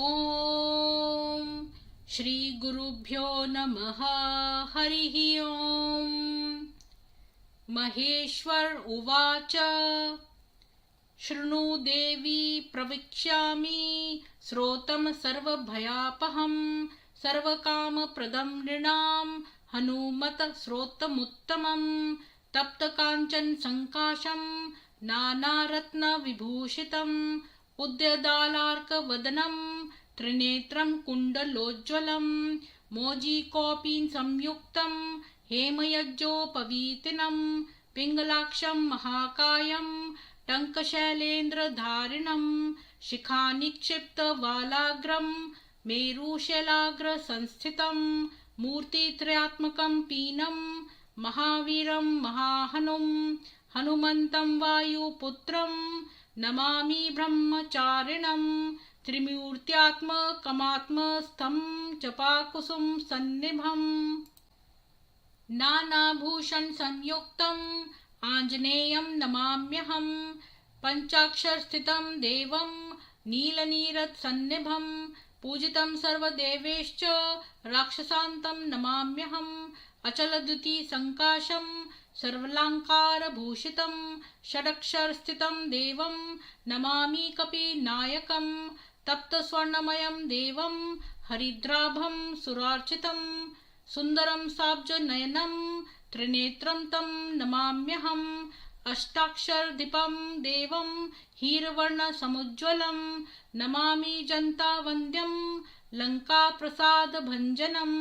ओम श्री गुरुभ्यो नमः। हरिः ओम। महेश्वर उवाच शृणु देवी प्रवक्ष्यामि श्रोतं सर्वभयापहं सर्वकामप्रदं नृणां हनुमत श्रोतमुत्तमं तप्तकाञ्चन संकाशं नानारत्नविभूषितम् उद्यदालार्कवदनं त्रिनेत्रं कुण्डलोज्ज्वलं मोजीकोऽपि संयुक्तं हेमयज्ञोपवीतिनं पिङ्गलाक्षं महाकायं टङ्कशैलेन्द्रधारिणं शिखानिक्षिप्तवालाग्रं मेरुशैलाग्रसंस्थितं मूर्तित्रयात्मकं पीनं महावीरं महाहनुं हनुमन्तं वायुपुत्रं नमामि ब्रह्मचारिणं त्रिमूर्त्यात्मकमात्मस्थं जपाकुसुम सन्निभम् नानाभूषण संयुक्तम् आञ्जनेयं नमाम्यहं पञ्चाक्षरस्थितं देवं नीलनीरत्सन्निभं पूजितं सर्वदेवैश्च राक्षसान्तं नमाम्यहम् अचलद्युतिसङ्काशं सर्वालङ्कारभूषितं षडक्षरस्थितं देवं नमामि कपिनायकं तप्तस्वर्णमयं देवं हरिद्राभं सुरार्चितं सुन्दरं साब्जनयनं त्रिनेत्रं तं नमाम्यहम् अष्टाक्षरदीपं देवं हीरवर्णसमुज्ज्वलं नमामि जन्तावन्द्यं लङ्काप्रसादभञ्जनम्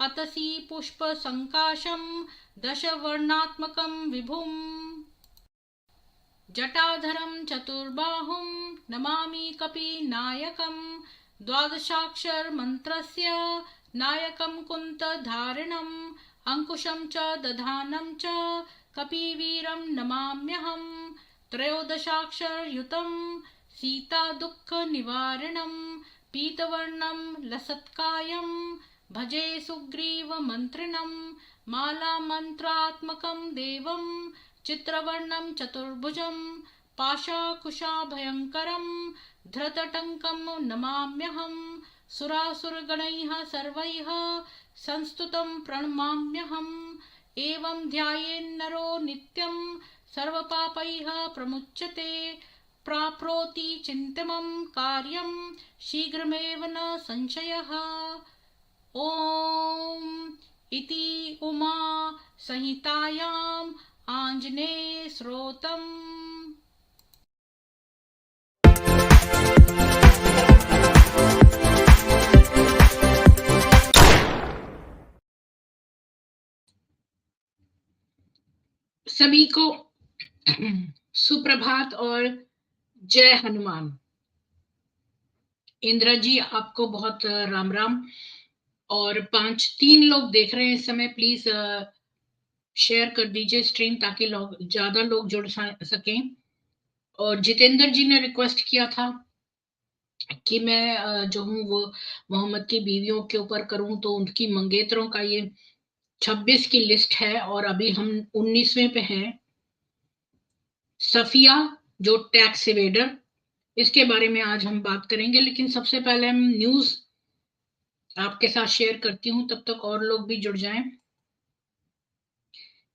अतसी पुष्पसङ्काशं दशवर्णात्मकं विभुम् जटाधरं चतुर्बाहुं नमामि कपिनायकं द्वादशाक्षरमन्त्रस्य नायकं कुन्तधारिणम् अंकुशं च दधानं च कपिवीरं नमाम्यहं त्रयोदशाक्षरयुतं सीतादुःखनिवारिणं पीतवर्णं लसत्कायं भजे सुग्रीवमन्त्रिणं मालामन्त्रात्मकं देवं चित्रवर्णं चतुर्भुजं पाशाकुशाभयङ्करं धृतटङ्कं नमाम्यहं सुरासुरगणैः सर्वैः संस्तुतं प्रणमाम्यहम् एवं ध्यायेन्नरो नित्यं सर्वपापैः प्रमुच्यते प्राप्नोति चिन्तिमं कार्यं शीघ्रमेव न संशयः। ॐ इति उमा संहितायाम् आञ्जनेय स्तोत्रम्। सभी को सुप्रभात और जय हनुमान। इंदिरा जी आपको बहुत राम राम। और 3 लोग देख रहे हैं इस समय, प्लीज शेयर कर दीजिए स्ट्रीम ताकि ज्यादा लोग जुड़ सकें। और जितेंद्र जी ने रिक्वेस्ट किया था कि मैं जो हूँ वो मोहम्मद की बीवियों के ऊपर करूं, तो उनकी मंगेतरों का ये 26 की लिस्ट है और अभी हम 19वें पे हैं। सफिया जो टैक्स इवेडर, इसके बारे में आज हम बात करेंगे। लेकिन सबसे पहले हम न्यूज आपके साथ शेयर करती हूँ, तब तक और लोग भी जुड़ जाएं।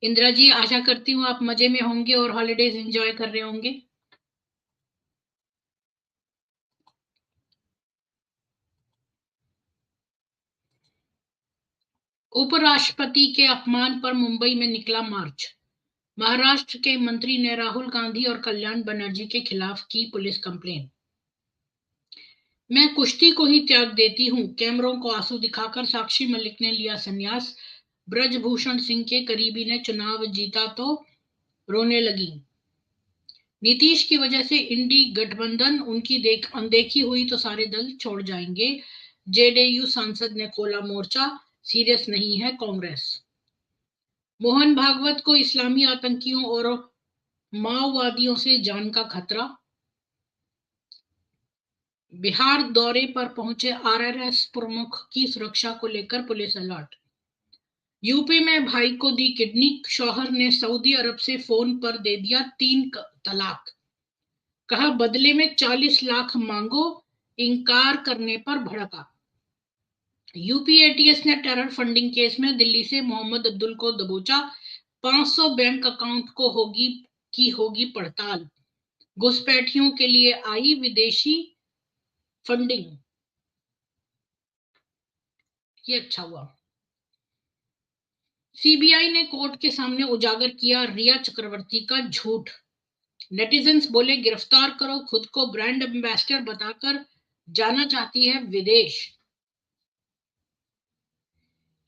इंदिरा जी, आशा करती हूँ आप मजे में होंगे और हॉलिडेज एंजॉय कर रहे होंगे। उपराष्ट्रपति के अपमान पर मुंबई में निकला मार्च। महाराष्ट्र के मंत्री ने राहुल गांधी और कल्याण बनर्जी के खिलाफ की पुलिस कंप्लेन। मैं कुश्ती को ही त्याग देती हूं, कैमरों को आंसू दिखाकर साक्षी मलिक ने लिया संन्यास। ब्रजभूषण सिंह के करीबी ने चुनाव जीता तो रोने लगी। नीतीश की वजह से इंडी गठबंधन, उनकी अनदेखी हुई तो सारे दल छोड़ जाएंगे। जेडीयू सांसद ने खोला मोर्चा, सीरियस नहीं है कांग्रेस। मोहन भागवत को इस्लामी आतंकियों और माओवादियों से जान का खतरा। बिहार दौरे पर पहुंचे आरएसएस प्रमुख की सुरक्षा को लेकर पुलिस अलर्ट। यूपी में भाई को दी किडनी, शौहर ने सऊदी अरब से फोन पर दे दिया 3 तलाक। कहा बदले में 40 लाख मांगो, इनकार करने पर भड़का। यूपी एटीएस ने टेरर फंडिंग केस में दिल्ली से मोहम्मद अब्दुल को दबोचा। 500 बैंक अकाउंट को होगी पड़ताल। घुसपैठियों के लिए आई विदेशी फंडिंग। ये अच्छा हुआ। सीबीआई ने कोर्ट के सामने उजागर किया रिया चक्रवर्ती का झूठ। नेटिजन्स बोले गिरफ्तार करो, खुद को ब्रांड एम्बेसडर बताकर जाना चाहती है विदेश।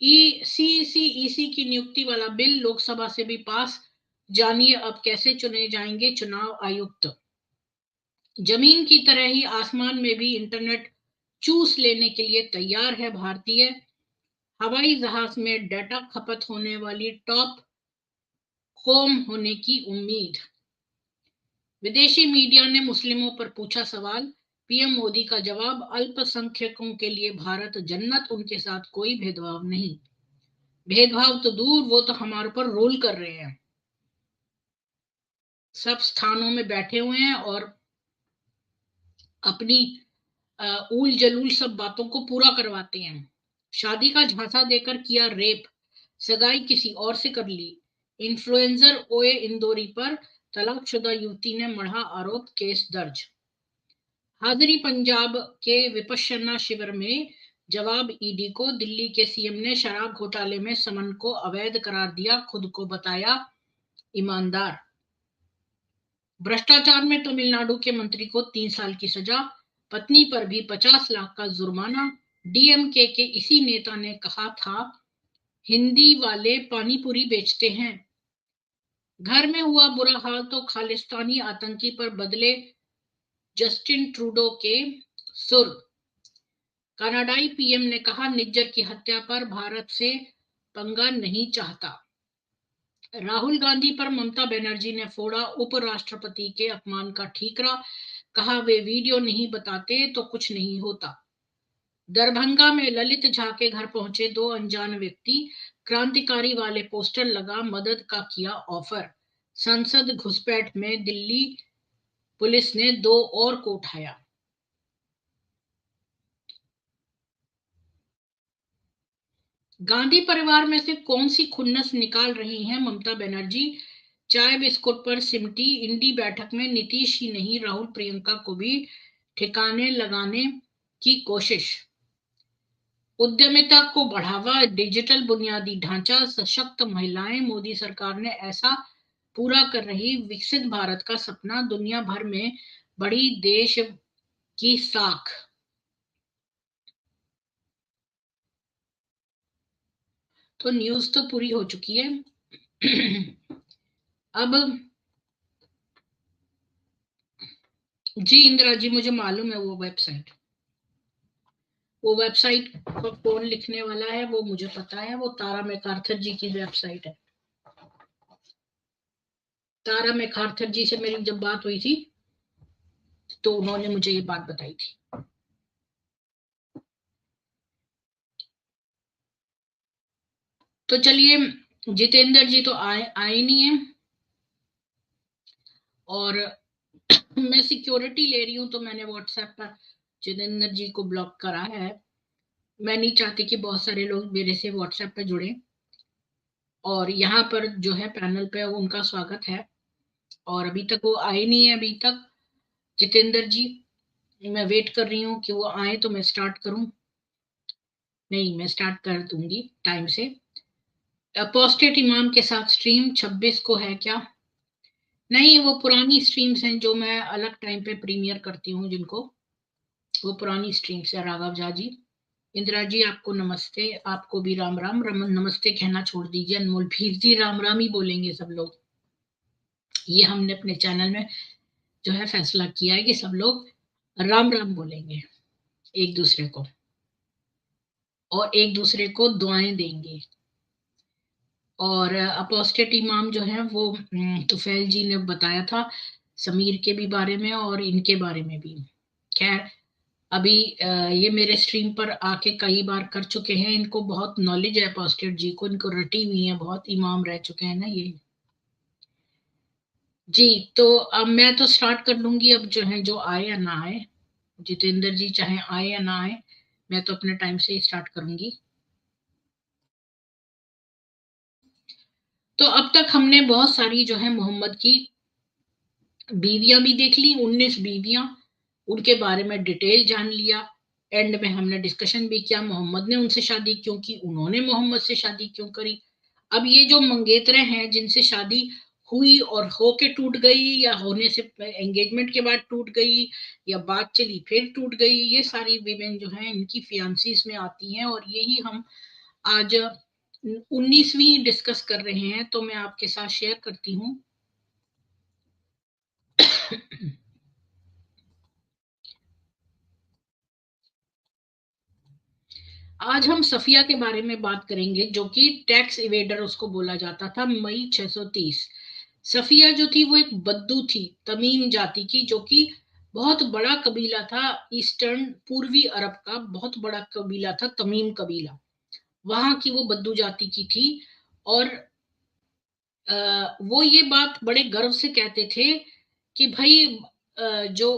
ईसी की नियुक्ति वाला बिल लोकसभा से भी पास। जानिए अब कैसे चुने जाएंगे चुनाव आयुक्त। जमीन की तरह ही आसमान में भी इंटरनेट चूस लेने के लिए तैयार है भारतीय। हवाई जहाज में डाटा खपत होने वाली टॉप कॉम होने की उम्मीद। विदेशी मीडिया ने मुस्लिमों पर पूछा सवाल। पीएम मोदी का जवाब, अल्पसंख्यकों के लिए भारत जन्नत, उनके साथ कोई भेदभाव नहीं। भेदभाव तो दूर, वो तो हमारे पर रोल कर रहे हैं। सब स्थानों में बैठे हुए हैं और अपनी ऊल जलूल सब बातों को पूरा करवाते हैं। शादी का झांसा देकर किया रेप, सगाई किसी और से कर ली। इन्फ्लुएंसर ओए इंदौरी पर तलाकशुदा युवती ने मढ़ा आरोप, केस दर्ज। हाजिरी पंजाब के विपश्यना शिविर में जवाब ईडी को। दिल्ली के सीएम ने शराब घोटाले में समन को अवैध करार दिया, खुद को बताया ईमानदार। भ्रष्टाचार में तमिलनाडु के मंत्री को 3 साल की सजा, पत्नी पर भी 50 लाख का जुर्माना। डीएमके के इसी नेता ने कहा था हिंदी वाले पानीपुरी बेचते हैं। घर में हुआ बुरा हाल तो खालिस्तानी आतंकी पर बदले जस्टिन ट्रूडो के सुर। कनाडाई पीएम ने कहा निज्जर की हत्या पर भारत से पंगा नहीं चाहता। राहुल गांधी पर ममता बनर्जी ने फोड़ा उपराष्ट्रपति के अपमान का ठीकरा, कहा वे वीडियो नहीं बताते तो कुछ नहीं होता। दरभंगा में ललित झा के घर पहुंचे 2 अनजान व्यक्ति, क्रांतिकारी वाले पोस्टर लगा, मदद का किया ऑफर। संसद घुसपैठ में दिल्ली पुलिस ने 2 और को उठाया। गांधी परिवार में से कौन सी खुन्नस निकाल रही हैं ममता बनर्जी? चाय बिस्कुट पर सिमटी इंडी बैठक में नीतीश ही नहीं राहुल प्रियंका को भी ठिकाने लगाने की कोशिश। उद्यमिता को बढ़ावा, डिजिटल बुनियादी ढांचा, सशक्त महिलाएं, मोदी सरकार ने ऐसा पूरा कर रही विकसित भारत का सपना, दुनिया भर में बड़ी देश की साख। तो न्यूज तो पूरी हो चुकी है। अब जी इंदिरा जी, मुझे मालूम है वो वेबसाइट पर कौन लिखने वाला है वो मुझे पता है। वो तारा मैकार्थर जी की वेबसाइट है। तारा मैकार्थर जी से मेरी जब बात हुई थी तो उन्होंने मुझे ये बात बताई थी। तो चलिए, जितेंद्र जी तो आए नहीं है और मैं सिक्योरिटी ले रही हूँ, तो मैंने व्हाट्सएप पर जितेंद्र जी को ब्लॉक करा है। मैं नहीं चाहती कि बहुत सारे लोग मेरे से व्हाट्सएप पे जुड़े। और यहाँ पर जो है पैनल पे उनका स्वागत है और अभी तक वो आए नहीं है। अभी तक जितेंद्र जी, मैं वेट कर रही हूँ कि वो आए तो मैं स्टार्ट करूं। नहीं, मैं स्टार्ट कर दूंगी टाइम से। अपोस्टेट इमाम के साथ स्ट्रीम 26 को है क्या? नहीं, वो पुरानी स्ट्रीम्स हैं जो मैं अलग टाइम पे प्रीमियर करती हूँ जिनको, वो पुरानी स्ट्रीम्स है। राघव झा जी, इंदिरा जी आपको नमस्ते, आपको भी राम राम। रमन नमस्ते कहना छोड़ दीजिए, अनमोल भीर जी राम राम ही बोलेंगे सब लोग। ये हमने अपने चैनल में जो है फैसला किया है कि सब लोग राम राम बोलेंगे एक दूसरे को और एक दूसरे को दुआएं देंगे। और अपोस्टेट इमाम जो है वो तुफैल जी ने बताया था समीर के भी बारे में और इनके बारे में भी। खैर, अभी ये मेरे स्ट्रीम पर आके कई बार कर चुके हैं, इनको बहुत नॉलेज है अपोस्टेट जी को, इनको रटी हुई है, बहुत इमाम रह चुके हैं ना ये जी। तो अब मैं तो स्टार्ट कर लूंगी, अब जो है जो आए या ना आए। जितेंद्र जी चाहे आए या ना आए, मैं तो अपने टाइम से ही स्टार्ट करूंगी। तो अब तक हमने बहुत सारी जो है मोहम्मद की बीवियां भी देख ली, 19 बीवियां, उनके बारे में डिटेल जान लिया। एंड में हमने डिस्कशन भी किया मोहम्मद ने उनसे शादी क्यों की, उन्होंने मोहम्मद से शादी क्यों करी। अब ये जो मंगेतरे हैं जिनसे शादी हुई और होके टूट गई, या होने से एंगेजमेंट के बाद टूट गई, या बात चली फिर टूट गई, ये सारी विमेन जो हैं इनकी फियांसीज में आती हैं, और यही हम आज 19वीं डिस्कस कर रहे हैं। तो मैं आपके साथ शेयर करती हूँ। आज हम सफिया के बारे में बात करेंगे, जो कि टैक्स इवेडर उसको बोला जाता था। मई 630। सफिया जो थी वो एक बद्दू थी, तमीम जाति की, जो कि बहुत बड़ा कबीला था। ईस्टर्न पूर्वी अरब का बहुत बड़ा कबीला था तमीम कबीला, वहां की वो बद्दू जाति की थी। और वो ये बात बड़े गर्व से कहते थे कि भाई जो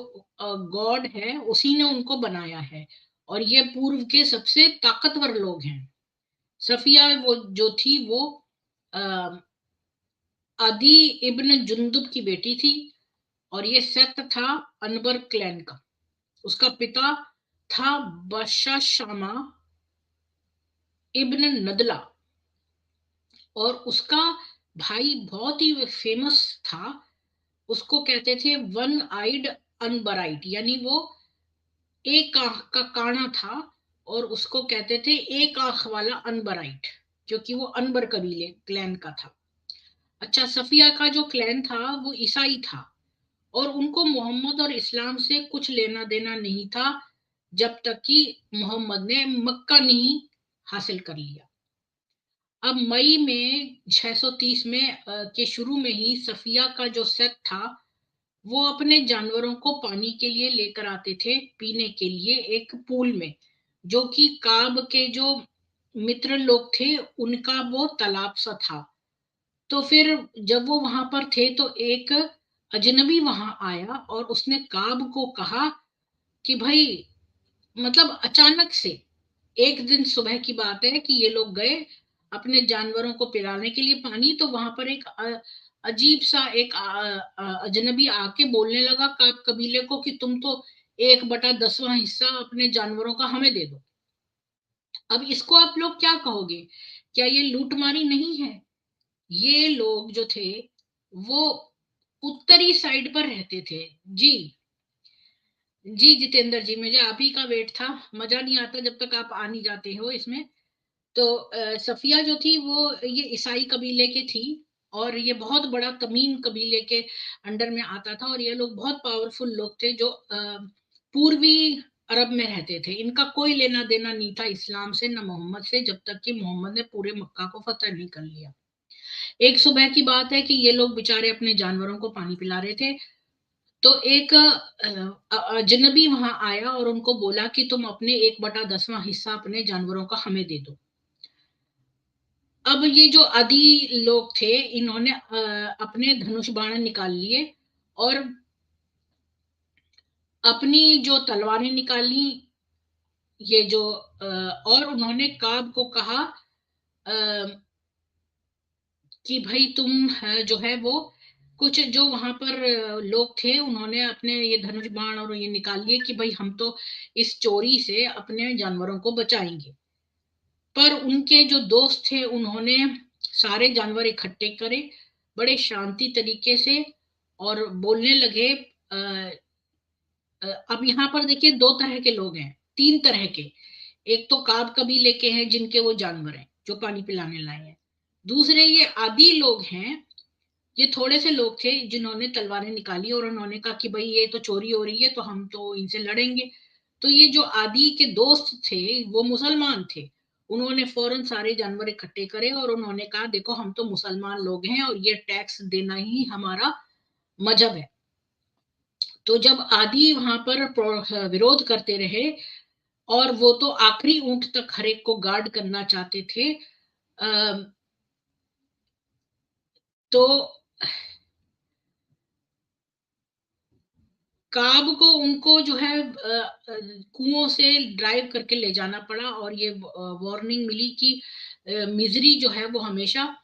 गॉड है उसी ने उनको बनाया है, और ये पूर्व के सबसे ताकतवर लोग हैं। सफिया वो जो थी वो अ, अदी इब्न जुंदुब की बेटी थी, और ये सेत था अनबर क्लैन का। उसका पिता था बशाशामा इब्न नदला, और उसका भाई बहुत ही फेमस था। उसको कहते थे वन आइड अनबराइट, यानी वो एक आंख का काना था, और उसको कहते थे एक आंख वाला अनबराइट, क्योंकि वो अनबर कबीले क्लैन का था। अच्छा, सफिया का जो क्लैन था वो ईसाई था, और उनको मोहम्मद और इस्लाम से कुछ लेना देना नहीं था, जब तक कि मोहम्मद ने मक्का नहीं हासिल कर लिया। अब मई में 630 में के शुरू में ही सफिया का जो सेट था वो अपने जानवरों को पानी के लिए लेकर आते थे, पीने के लिए एक पूल में, जो कि काब के जो मित्र लोग थे उनका वो तालाब सा था। तो फिर जब वो वहां पर थे तो एक अजनबी वहां आया, और उसने काब को कहा कि भाई, मतलब अचानक से एक दिन सुबह की बात है कि ये लोग गए अपने जानवरों को पिलाने के लिए पानी, तो वहां पर एक अजीब सा एक अजनबी आके बोलने लगा काब कबीले को कि तुम तो 1/10वां हिस्सा अपने जानवरों का हमें दे दो। अब इसको आप लोग क्या कहोगे? क्या ये लूटमारी नहीं है? ये लोग जो थे वो उत्तरी साइड पर रहते थे। जी, जी जितेंद्र जी, मुझे आप ही का वेट था। मजा नहीं आता जब तक आप आ नहीं जाते हो इसमें। तो सफिया जो थी वो ये ईसाई कबीले के थी, और ये बहुत बड़ा तमीम कबीले के अंडर में आता था, और ये लोग बहुत पावरफुल लोग थे जो पूर्वी अरब में रहते थे। इनका कोई लेना देना नहीं था इस्लाम से न मोहम्मद से, जब तक कि मोहम्मद ने पूरे मक्का को फतह नहीं कर लिया। एक सुबह की बात है कि ये लोग बेचारे अपने जानवरों को पानी पिला रहे थे, तो एक अजनबी वहां आया और उनको बोला कि तुम अपने 1/10वां हिस्सा अपने जानवरों का हमें दे दो। अब ये जो आदि लोग थे इन्होंने अपने धनुष बाण निकाल लिए, और अपनी जो तलवारें निकाली, ये जो और उन्होंने काब को कहा कि भाई तुम जो है वो कुछ जो वहां पर लोग थे उन्होंने अपने ये धनुष बाण और ये निकाल लिए कि भाई हम तो इस चोरी से अपने जानवरों को बचाएंगे। पर उनके जो दोस्त थे उन्होंने सारे जानवर इकट्ठे करे बड़े शांति तरीके से, और बोलने लगे अब यहाँ पर देखिए दो तरह के लोग हैं, तीन तरह के। एक तो काब कबीले के हैं जिनके वो जानवर हैं जो पानी पिलाने लाए हैं। दूसरे ये आदि लोग हैं, ये थोड़े से लोग थे जिन्होंने तलवारें निकाली और उन्होंने कहा कि भाई ये तो चोरी हो रही है तो हम तो इनसे लड़ेंगे। तो ये जो आदि के दोस्त थे वो मुसलमान थे। उन्होंने फौरन सारे जानवर इकट्ठे करे और उन्होंने कहा देखो हम तो मुसलमान लोग हैं और ये टैक्स देना ही हमारा मजहब है। तो जब आदि वहां पर विरोध करते रहे, और वो तो आखिरी ऊंट तक हर एक को गार्ड करना चाहते थे, तो काब को उनको जो है कुओं से ड्राइव करके ले जाना पड़ा, और ये वार्निंग मिली कि मिजरी जो है वो हमेशा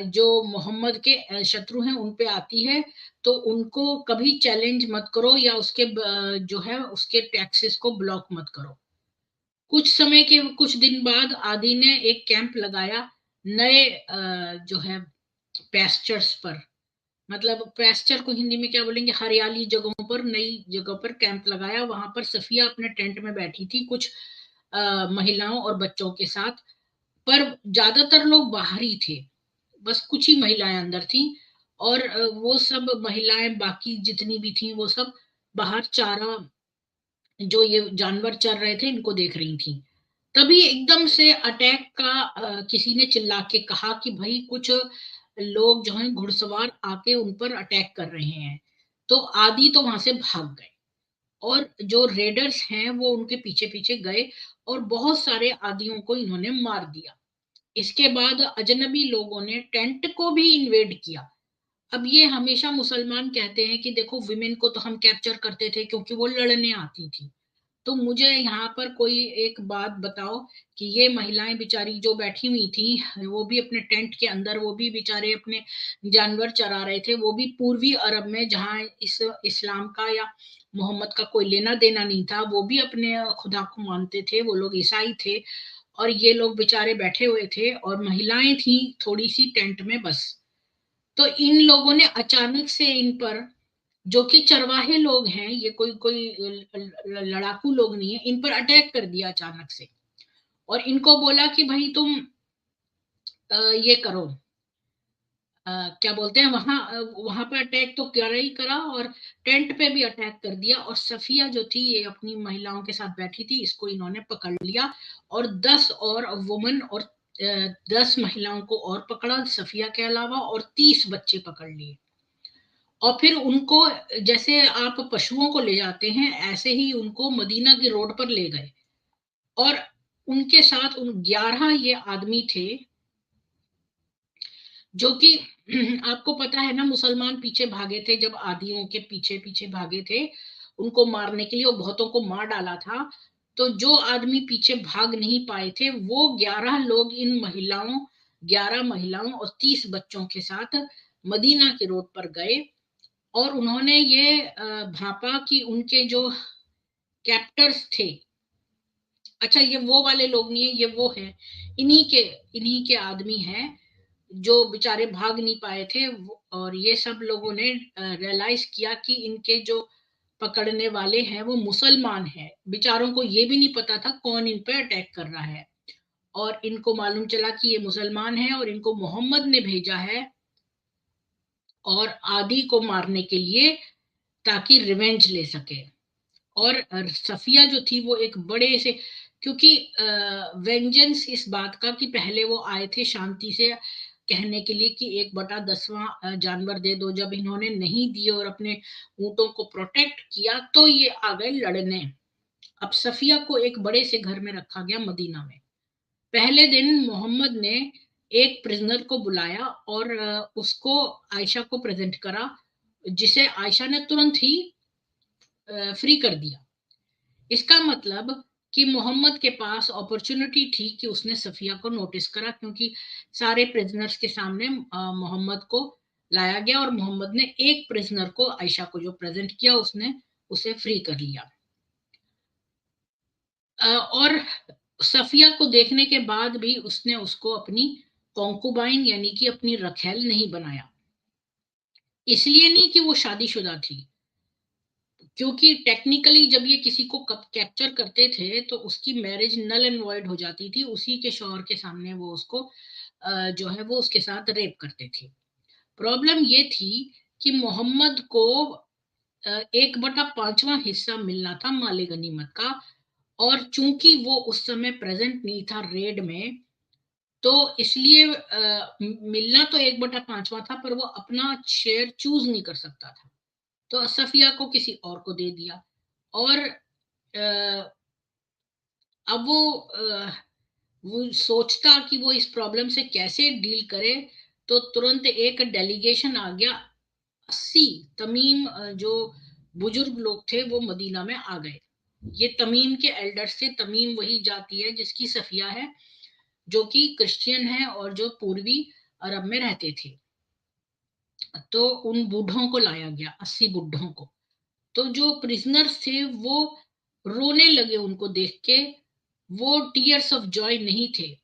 जो मोहम्मद के शत्रु हैं उन पे आती है, तो उनको कभी चैलेंज मत करो या उसके जो है उसके टैक्सेस को ब्लॉक मत करो। कुछ दिन बाद आदि ने एक कैंप लगाया नए जो है पेस्चर्स पर, मतलब पेस्चर को हिंदी में क्या बोलेंगे, हरियाली जगहों पर, नई जगह पर कैंप लगाया। वहां पर सफिया अपने टेंट में बैठी थी कुछ महिलाओं और बच्चों के साथ, पर ज्यादातर लोग बाहर ही थे, बस कुछ ही महिलाएं अंदर थी, और वो सब महिलाएं बाकी जितनी भी थी वो सब बाहर चारा, जो ये जानवर चर रहे थे, इनको देख रही थी। तभी एकदम से अटैक का किसी ने चिल्ला के कहा कि भाई कुछ लोग जो हैं घुड़सवार आके उन पर अटैक कर रहे हैं। तो आदि तो वहां से भाग गए, और जो रेडर्स हैं वो उनके पीछे पीछे गए, और बहुत सारे आदियों को इन्होंने मार दिया। इसके बाद अजनबी लोगों ने टेंट को भी इन्वेड किया। अब ये हमेशा मुसलमान कहते हैं कि देखो विमेन को तो हम कैप्चर करते थे क्योंकि वो लड़ने आती थी, तो मुझे यहाँ पर कोई एक बात बताओ कि ये महिलाएं बेचारी जो बैठी हुई थी, वो भी अपने टेंट के अंदर, वो भी बेचारे अपने जानवर चरा रहे थे, वो भी पूर्वी अरब में जहाँ इस इस्लाम का या मोहम्मद का कोई लेना देना नहीं था, वो भी अपने खुदा को मानते थे, वो लोग ईसाई थे, और ये लोग बेचारे बैठे हुए थे, और महिलाएं थी थोड़ी सी टेंट में बस। तो इन लोगों ने अचानक से इन पर, जो कि चरवाहे लोग हैं, ये कोई कोई लड़ाकू लोग नहीं है, इन पर अटैक कर दिया अचानक से, और इनको बोला कि भाई तुम ये करो, क्या बोलते हैं, वहां पर अटैक तो करा ही करा, और टेंट पे भी अटैक कर दिया। और सफिया जो थी ये अपनी महिलाओं के साथ बैठी थी, इसको इन्होंने पकड़ लिया, और 10 और वुमन और 10 महिलाओं को और पकड़ा सफिया के अलावा, और 30 बच्चे पकड़ लिए, और फिर उनको जैसे आप पशुओं को ले जाते हैं ऐसे ही उनको मदीना की रोड पर ले गए, और उनके साथ उन 11 ये आदमी थे, जो कि आपको पता है ना, मुसलमान पीछे भागे थे, जब आदियों के पीछे पीछे भागे थे उनको मारने के लिए, और बहुतों को मार डाला था। तो जो आदमी पीछे भाग नहीं पाए थे, वो 11 लोग इन महिलाओं, 11 महिलाओं और 30 बच्चों के साथ मदीना की रोड पर गए, और उन्होंने ये भापा कि उनके जो कैप्टर्स थे, अच्छा ये वो वाले लोग नहीं है, ये वो है, इन्हीं के आदमी हैं जो बेचारे भाग नहीं पाए थे, और ये सब लोगों ने रियलाइज किया कि इनके जो पकड़ने वाले हैं वो मुसलमान हैं। बेचारों को ये भी नहीं पता था कौन इन पर अटैक कर रहा है, और इनको मालूम चला कि ये मुसलमान हैं, और इनको मोहम्मद ने भेजा है और आदि को मारने के लिए, ताकि रिवेंज ले सके। और सफिया जो थी वो एक बड़े से, क्योंकि वेंजेंस इस बात का कि पहले वो आए थे शांति से कहने के लिए कि 1/10वां जानवर दे दो, जब इन्होंने नहीं दिए और अपने ऊंटों को प्रोटेक्ट किया, तो ये आ गए लड़ने। अब सफिया को एक बड़े से घर में रखा गया मदीना में। पहले दिन मोहम्मद ने एक प्रिजनर को बुलाया, और उसको आयशा को प्रेजेंट करा, जिसे आयशा ने तुरंत ही फ्री कर दिया। इसका मतलब कि मोहम्मद के पास अपॉर्चुनिटी थी कि उसने सफिया को नोटिस करा, क्योंकि सारे प्रिजनर्स के सामने मोहम्मद को लाया गया, और मोहम्मद ने एक प्रिजनर को, आयशा को जो प्रेजेंट किया, उसने उसे फ्री कर लिया। और सफिया को देखने के बाद भी उसने उसको अपनी कॉन्कुबाइन यानी कि अपनी रखेल नहीं बनाया। इसलिए नहीं कि वो शादीशुदा थी, क्योंकि टेक्निकली जब ये किसी को कैप्चर करते थे तो उसकी मैरिज नल एंड वॉइड हो जाती थी, उसी के शौहर के सामने वो उसको जो है वो उसके साथ रेप करते थे। प्रॉब्लम ये थी कि मोहम्मद को 1/5वां हिस्सा मिलना था माले गनीमत का, और चूंकि वो उस समय प्रेजेंट नहीं था रेड में, तो इसलिए मिलना तो 1/5वां था, पर वो अपना शेयर चूज नहीं कर सकता था, तो सफिया को किसी और को दे दिया। और अब वो सोचता कि वो इस प्रॉब्लम से कैसे डील करे, तो तुरंत एक डेलीगेशन आ गया। 80 तमीम जो बुजुर्ग लोग थे वो मदीना में आ गए। ये तमीम के एल्डर्स थे। तमीम वही जाति है जिसकी सफिया है, जो कि क्रिश्चियन है और जो पूर्वी अरब में रहते थे। तो उन बूढ़ों को लाया गया, 80 बूढ़ों को। तो जो प्रिजनर्स थे वो रोने लगे उनको देख के। वो टीयर्स ऑफ जॉय नहीं थे।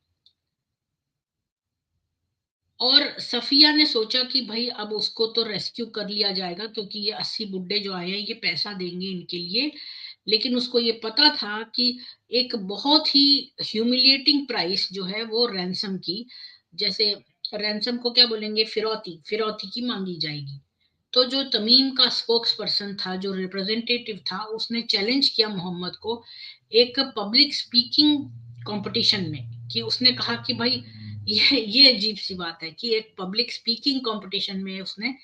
और सफिया ने सोचा कि भाई अब उसको तो रेस्क्यू कर लिया जाएगा, क्योंकि ये 80 बुड्ढे जो आए हैं ये पैसा देंगे इनके लिए। लेकिन उसको ये पता था कि एक बहुत ही ह्यूमिलिएटिंग प्राइस जो है वो रैंसम की, जैसे रैंसम को क्या बोलेंगे, फिरौती, फिरौती की मांगी जाएगी। तो जो तमीम का स्पोक्स पर्सन था, जो रिप्रेजेंटेटिव था, उसने चैलेंज किया मोहम्मद को एक पब्लिक स्पीकिंग कंपटीशन में। कि उसने कहा कि भाई ये अजीब सी बात है कि एक पब्लिक स्पीकिंग कंपटीशन में उसने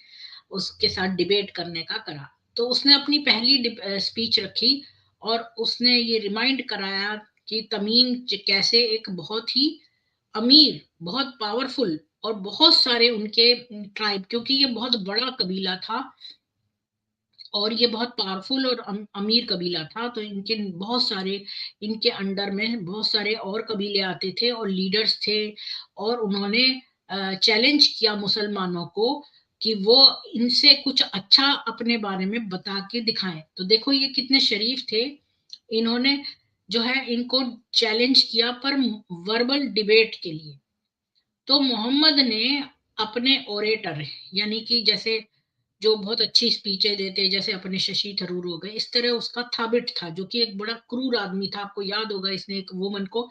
उसके साथ डिबेट करने का करा। तो उसने अपनी पहली स्पीच रखी और उसने ये रिमाइंड कराया कि तमीम कैसे एक बहुत ही अमीर, बहुत पावरफुल और बहुत सारे उनके ट्राइब, क्योंकि ये बहुत बड़ा कबीला था और ये बहुत पावरफुल और अमीर कबीला था। तो इनके बहुत सारे, इनके अंडर में बहुत सारे और कबीले आते थे और लीडर्स थे। और उन्होंने चैलेंज किया मुसलमानों को कि वो इनसे कुछ अच्छा अपने बारे में बता के दिखाएं। तो देखो ये कितने शरीफ थे। इन्होंने जो है इनको चैलेंज किया, पर वर्बल डिबेट के लिए। तो मोहम्मद ने अपने ओरेटर, यानी कि जैसे जो बहुत अच्छी स्पीचें देते, जैसे अपने शशि थरूर हो गए, इस तरह उसका थाबिट था, जो कि एक बड़ा क्रूर आदमी था। आपको याद होगा इसने एक वुमन को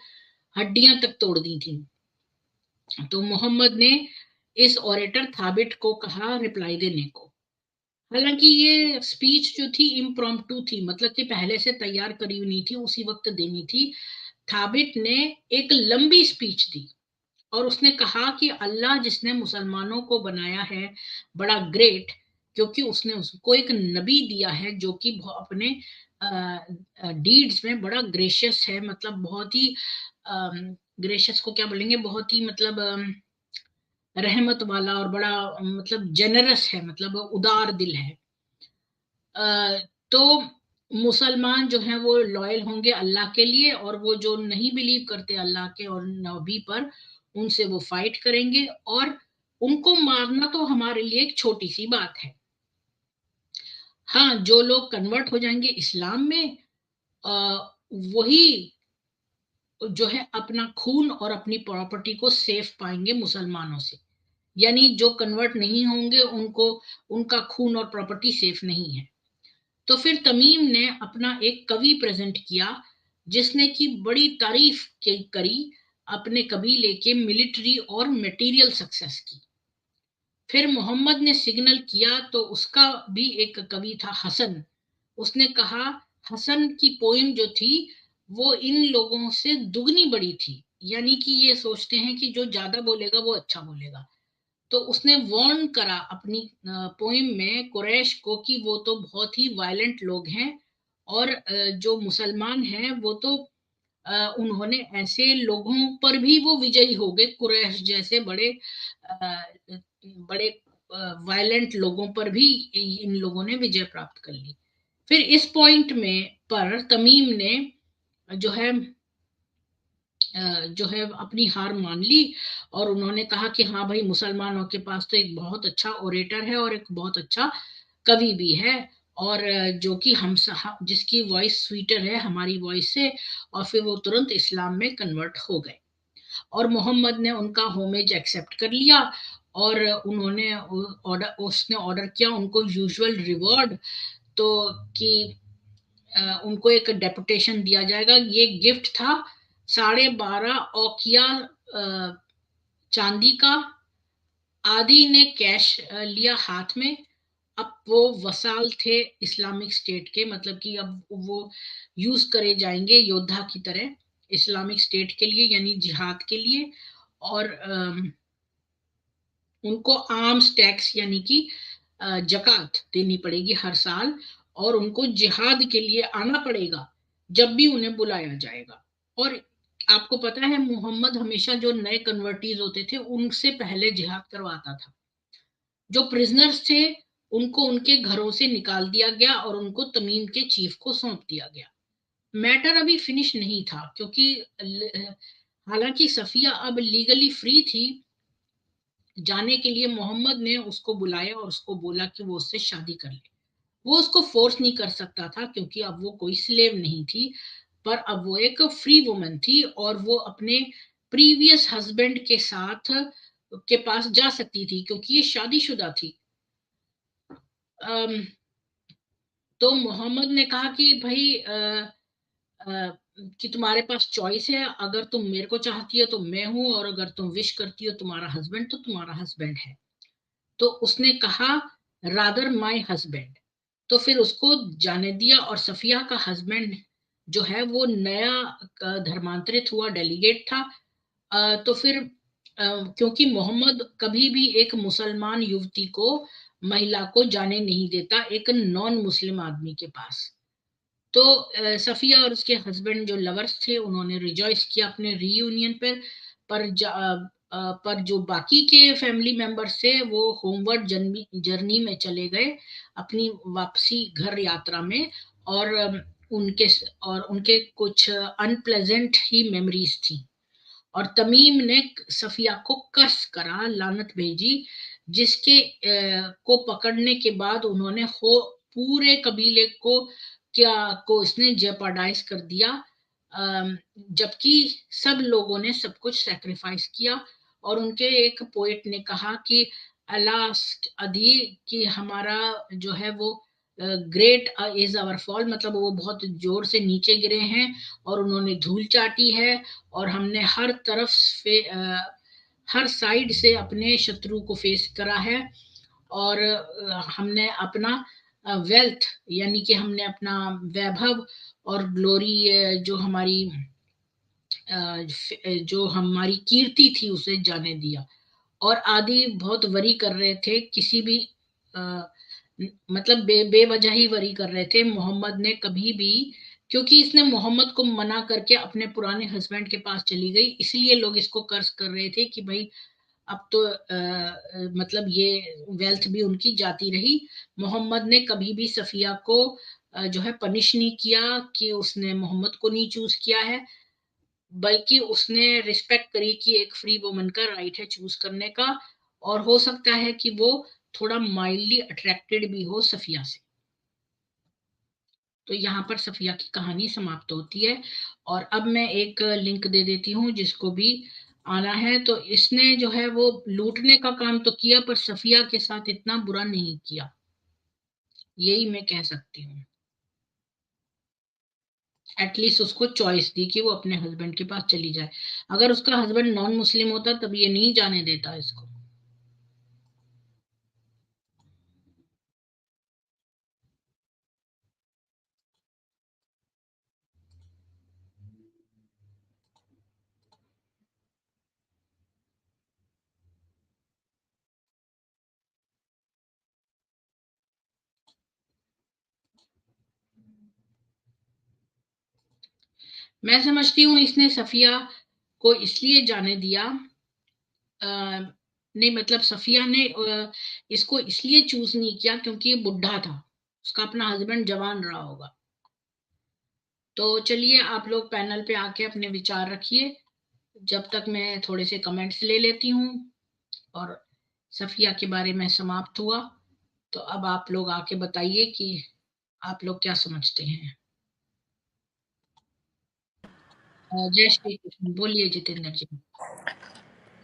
हड्डियां तक तोड़ दी थी। तो मोहम्मद ने इस ओरेटर थाबिट को कहा रिप्लाई देने को। हालांकि ये स्पीच जो थी इम्प्रॉम्प्टू थी, मतलब कि पहले से तैयार करी हुई नहीं थी, उसी वक्त देनी थी। थाबिट ने एक लंबी स्पीच दी और उसने कहा कि अल्लाह जिसने मुसलमानों को बनाया है बड़ा ग्रेट, क्योंकि उसने उसको एक नबी दिया है जो कि अपने डीड्स में बड़ा ग्रेशियस है, मतलब बहुत ही ग्रेशियस को क्या बोलेंगे, बहुत ही मतलब रहमत वाला और बड़ा मतलब जेनरस है, मतलब उदार दिल है। तो मुसलमान जो हैं वो लॉयल होंगे अल्लाह के लिए, और वो जो नहीं बिलीव करते अल्लाह के और नबी पर, उनसे वो फाइट करेंगे। और उनको मारना तो हमारे लिए एक छोटी सी बात है। हाँ, जो लोग कन्वर्ट हो जाएंगे इस्लाम में, वही जो है अपना खून और अपनी प्रॉपर्टी को सेफ पाएंगे मुसलमानों से। यानी जो कन्वर्ट नहीं होंगे उनको उनका खून और प्रॉपर्टी सेफ नहीं है। तो फिर तमीम ने अपना एक कवि प्रेजेंट किया, जिसने की बड़ी तारीफ करी अपने कबीले के मिलिट्री और मटेरियल सक्सेस की। फिर मोहम्मद ने सिग्नल किया तो उसका भी एक कवि था हसन। उसने कहा, हसन की पोइम जो थी वो इन लोगों से दुगनी बड़ी थी। यानी कि ये सोचते हैं कि जो ज्यादा बोलेगा वो अच्छा बोलेगा। तो उसने वार्न करा अपनी पोइम में कुरैश को कि वो तो बहुत ही वायलेंट लोग हैं, और जो मुसलमान हैं वो तो उन्होंने ऐसे लोगों पर भी वो विजयी हो गए, कुरैश जैसे बड़े बड़े वायलेंट लोगों पर भी इन लोगों ने विजय प्राप्त कर ली। फिर इस पॉइंट में पर तमीम ने जो है जो है अपनी हार मान ली। और उन्होंने कहा कि हाँ भाई, मुसलमानों के पास तो एक बहुत अच्छा ओरेटर है और एक बहुत अच्छा कवि भी है, और जो कि जिसकी वॉइस स्वीटर है हमारी वॉइस से। और फिर वो तुरंत इस्लाम में कन्वर्ट हो गए और मोहम्मद ने उनका होमेज एक्सेप्ट कर लिया। और उन्होंने उसने ऑर्डर किया उनको यूजुअल रिवॉर्ड, तो कि उनको एक डेपुटेशन दिया जाएगा। ये गिफ्ट था 12.5 औकिया चांदी का। आदि ने कैश लिया हाथ में। अब वो वसाल थे इस्लामिक स्टेट के, मतलब कि अब वो यूज करे जाएंगे योद्धा की तरह इस्लामिक स्टेट के लिए, यानी जिहाद के लिए। और उनको आर्म्स टैक्स यानी कि जकात देनी पड़ेगी हर साल, और उनको जिहाद के लिए आना पड़ेगा जब भी उन्हें बुलाया जाएगा। और आपको पता है मोहम्मद हमेशा जो नए कन्वर्टीज होते थे उनसे पहले जिहाद करवाता था। जो प्रिजनर्स थे उनको उनके घरों से निकाल दिया गया और उनको तमीम के चीफ को सौंप दिया गया। मैटर अभी फिनिश नहीं था, क्योंकि हालांकि सफिया अब लीगली फ्री थी जाने के लिए। मोहम्मद ने उसको बुलाया और उसको बोला कि वो उससे शादी कर ले। वो उसको फोर्स नहीं कर सकता था, क्योंकि अब वो कोई स्लेव नहीं थी, पर अब वो एक फ्री वुमन थी और वो अपने प्रीवियस हस्बैंड के साथ के पास जा सकती थी, क्योंकि ये शादीशुदा थी। तो मोहम्मद ने कहा कि भाई कि तुम्हारे पास चॉइस है, अगर तुम मेरे को चाहती हो तो मैं हूं, और अगर तुम विश करती हो तुम्हारा हस्बैंड तो तुम्हारा हस्बैंड है। तो उसने कहा रादर माय हस्बैंड। तो फिर उसको जाने दिया, और सफिया का हस्बैंड जो है वो नया धर्मांतरित हुआ डेलीगेट था। तो फिर क्योंकि मोहम्मद कभी भी एक मुसलमान युवती को, महिला को जाने नहीं देता एक नॉन मुस्लिम आदमी के पास। तो सफिया और उसके हस्बैंड जो लवर्स थे उन्होंने रिजॉइस किया अपने रीयूनियन पर जो बाकी के फैमिली मेंबर्स थे वो होमवर्ड जर्नी में चले गए, अपनी वापसी घर यात्रा में। और उनके उनके कुछ अनप्लेजेंट ही मेमोरीज थी। और तमीम ने सफिया को कर्स करा, लानत भेजी, जिसके को पकड़ने के बाद उन्होंने हो पूरे कबीले को इसने जेपाडाइज कर दिया। जबकि सब लोगों ने सब कुछ सेक्रीफाइस किया। और उनके एक पोएट ने कहा कि अलास्ट अधी कि हमारा जो है वो ग्रेट इज आवर फॉल, मतलब वो बहुत जोर से नीचे गिरे हैं और उन्होंने धूल चाटी है, और हमने हर तरफ से हर साइड से अपने शत्रु को फेस करा है। और हमने अपना वेल्थ यानी कि हमने अपना वैभव और ग्लोरी, जो हमारी कीर्ति थी उसे जाने दिया। और आदि बहुत वरी कर रहे थे, किसी भी मतलब बेवजह ही वरी कर रहे थे। मोहम्मद ने कभी भी, क्योंकि इसने मोहम्मद को मना करके अपने पुराने हस्बैंड के पास चली गई, इसलिए लोग इसको कर्ज कर रहे थे कि भाई अब तो मतलब ये वेल्थ भी उनकी जाती रही। मोहम्मद ने कभी भी सफिया को जो है पनिश नहीं किया कि उसने मोहम्मद को नहीं चूज किया है, बल्कि उसने रिस्पेक्ट करी कि एक फ्री वुमन का राइट है चूज करने का। और हो सकता है कि वो थोड़ा माइल्डली अट्रैक्टेड भी हो सफिया से। तो यहाँ पर सफिया की कहानी समाप्त होती है। और अब मैं एक लिंक दे देती हूँ जिसको भी आना है। तो इसने जो है वो लूटने का काम तो किया, पर सफिया के साथ इतना बुरा नहीं किया, यही मैं कह सकती हूँ। एटलीस्ट उसको चॉइस दी कि वो अपने हस्बैंड के पास चली जाए। अगर उसका हस्बैंड नॉन मुस्लिम होता तब ये नहीं जाने देता इसको। मैं समझती हूँ इसने सफिया को इसलिए जाने दिया, नहीं मतलब सफिया ने इसको इसलिए चूज नहीं किया क्योंकि ये बुढ़ा था, उसका अपना हस्बैंड जवान रहा होगा। तो चलिए आप लोग पैनल पे आके अपने विचार रखिए, जब तक मैं थोड़े से कमेंट्स ले लेती हूँ। और सफिया के बारे में समाप्त हुआ। तो अब आप लोग आके बताइए कि आप लोग क्या समझते हैं। जय श्री कृष्ण, बोलिए जितेंद्र जी।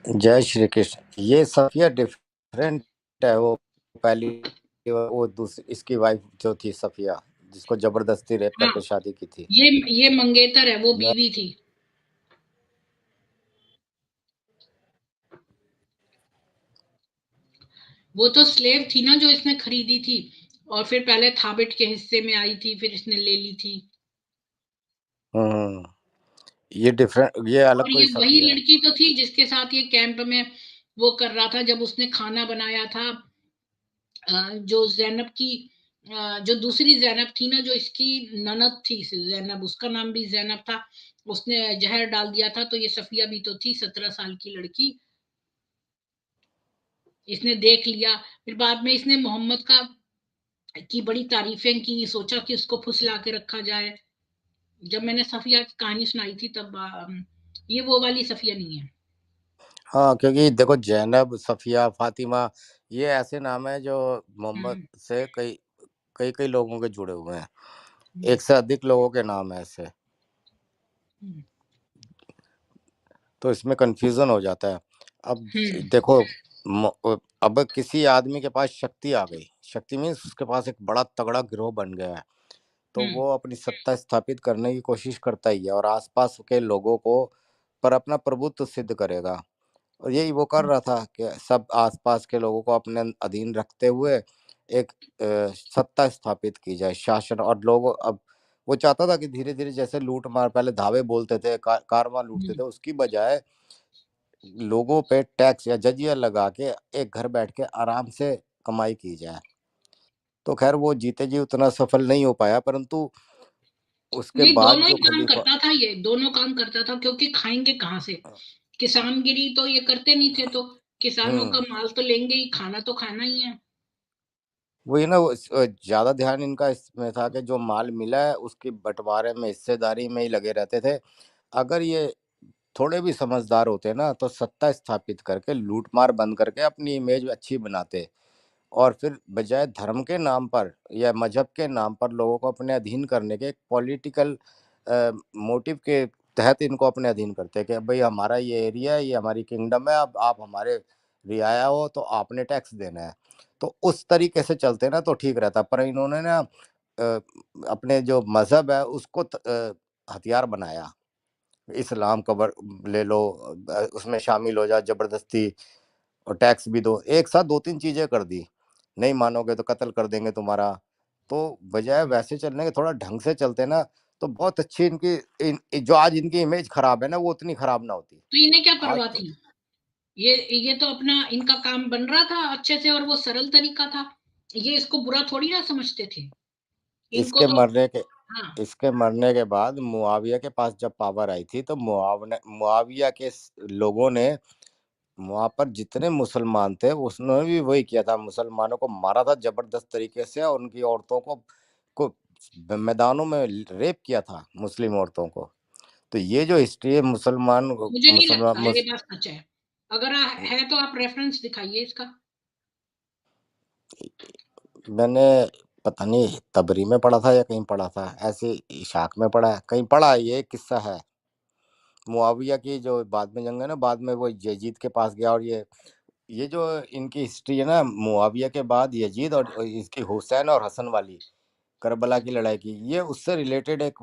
जय श्री कृष्ण। ये सफिया डिफरेंट है। वो पहली वो दूसरी इसकी वाइफ जो थी सफिया, जिसको जबरदस्ती रेप हाँ, करके शादी की थी। ये मंगेतर है, वो बीवी थी। वो तो स्लेव थी ना जो इसने खरीदी थी, और फिर पहले थाबिट के हिस्से में आई थी, फिर इसने ले ली थी। ये डिफरेंट, ये अलग और ये कोई वही सफिया है। लड़की तो थी जिसके साथ ये कैंप में वो कर रहा था, जब उसने खाना बनाया था। जो जैनब की जो दूसरी जैनब थी ना, जो इसकी ननद थी जैनब, उसका नाम भी जैनब था, उसने जहर डाल दिया था। तो ये सफिया भी तो थी, 17 साल की लड़की। इसने देख लिया, फिर बाद में इसने मोहम्मद का की बड़ी तारीफें की, सोचा कि उसको फुसला के रखा जाए। जब मैंने सफिया की कहानी सुनाई थी तब ये वो वाली सफिया नहीं है। हाँ, क्योंकि देखो ज़ैनब, सफ़िया, फ़ातिमा ये ऐसे नाम हैं जो मोहम्मद हम्म, से कई लोगों के जुड़े हुए हैं। हम्म, एक से अधिक लोगों के नाम हैं ऐसे। हम्म, तो इसमें कन्फ्यूज़न हो जाता है। अब हम्म, देखो अब किसी आदमी के पास शक्ति आ गई, शक्ति मीन्स उसके पास एक बड़ा तगड़ा गिरोह बन गया है, तो हम्म, वो अपनी सत्ता स्थापित करने की कोशिश करता ही है और आस-पास के लोगों को पर अपना प्रभुत्व सिद्ध करेगा। और यही वो कर हम्म, रहा था कि सब आस-पास के लोगों को अपने अधीन रखते हुए एक सत्ता स्थापित की जाए, शासन। और लोग अब वो चाहता था कि धीरे-धीरे जैसे लूट-मार पहले धावे बोलते थे, कारवां लूटते हम्म। थे, उसकी बजाय लोगों पे टैक्स या जजिया लगा के एक घर बैठ के आराम से कमाई की जाए। तो खैर वो जीते जी उतना सफल नहीं हो पाया, परंतु उसके नहीं, बाद दोनों ही जो काम खलीफा करता था, ये दोनों काम करता था, क्योंकि खाएंगे कहाँ से? किसानगिरी तो ये करते नहीं थे, तो किसानों हुँ। का माल तो लेंगे ही, खाना तो खाना ही है। वही ना, वो ज़्यादा ध्यान इनका इसमें था कि जो माल मिला है उसकी बँटवारे में, हिस्सेदारी में ही लगे रहते थे। अगर ये थोड़े भी समझदार होते ना तो सत्ता स्थापित करके लूट-मार बंद करके अपनी इमेज अच्छी बनाते और फिर बजाय धर्म के नाम पर या मज़हब के नाम पर लोगों को अपने अधीन करने के एक पॉलिटिकल मोटिव के तहत इनको अपने अधीन करते कि भई हमारा ये एरिया है, ये हमारी किंगडम है, अब आप हमारे रियाया हो तो आपने टैक्स देना है। तो उस तरीके से चलते ना तो ठीक रहता, पर इन्होंने ना अपने जो मज़हब है उसको हथियार बनाया। इस्लाम कबर ले लो, उसमें शामिल हो जाओ ज़बरदस्ती और टैक्स भी दो। एक साथ 2-3 चीज़ें कर दी। नहीं मानोगे तो कत्ल कर देंगे तुम्हारा। तो बजाय वैसे चलने के थोड़ा ढंग से चलते ना, तो बहुत अच्छी इनकी जो आज इनकी इमेज खराब है ना, वो उतनी खराब ना होती। तो इन्हें क्या आज परवाह तो थी? ये तो अपना इनका काम बन रहा था अच्छे से, और वो सरल तरीका था। ये इसको बुरा थोड़ी ना समझते थे, इनको इसके तो। मरने के हाँ। इसके मरने के बाद मुआविया के पास जब पावर आई थी, तो मुआविया के लोगों ने वहाँ पर जितने मुसलमान थे उसने भी वही किया था, मुसलमानों को मारा था जबरदस्त तरीके से और उनकी औरतों को मैदानों में रेप किया था, मुस्लिम औरतों को। तो ये जो हिस्ट्री है मुझे नहीं मुसलमान लगता ये बात सच है। अगर है तो आप रेफरेंस दिखाइए इसका। मैंने पता नहीं तबरी में पढ़ा था या कहीं पढ़ा था, ऐसे इशाक में पढ़ा है, कहीं पढ़ा है, ये किस्सा है। मुआविया की जो बाद में जंग है ना, बाद में वो यजीद के पास गया और ये जो इनकी हिस्ट्री है ना, मुआविया के बाद यजीद और इसकी हुसैन और हसन वाली करबला की लड़ाई की, ये उससे रिलेटेड एक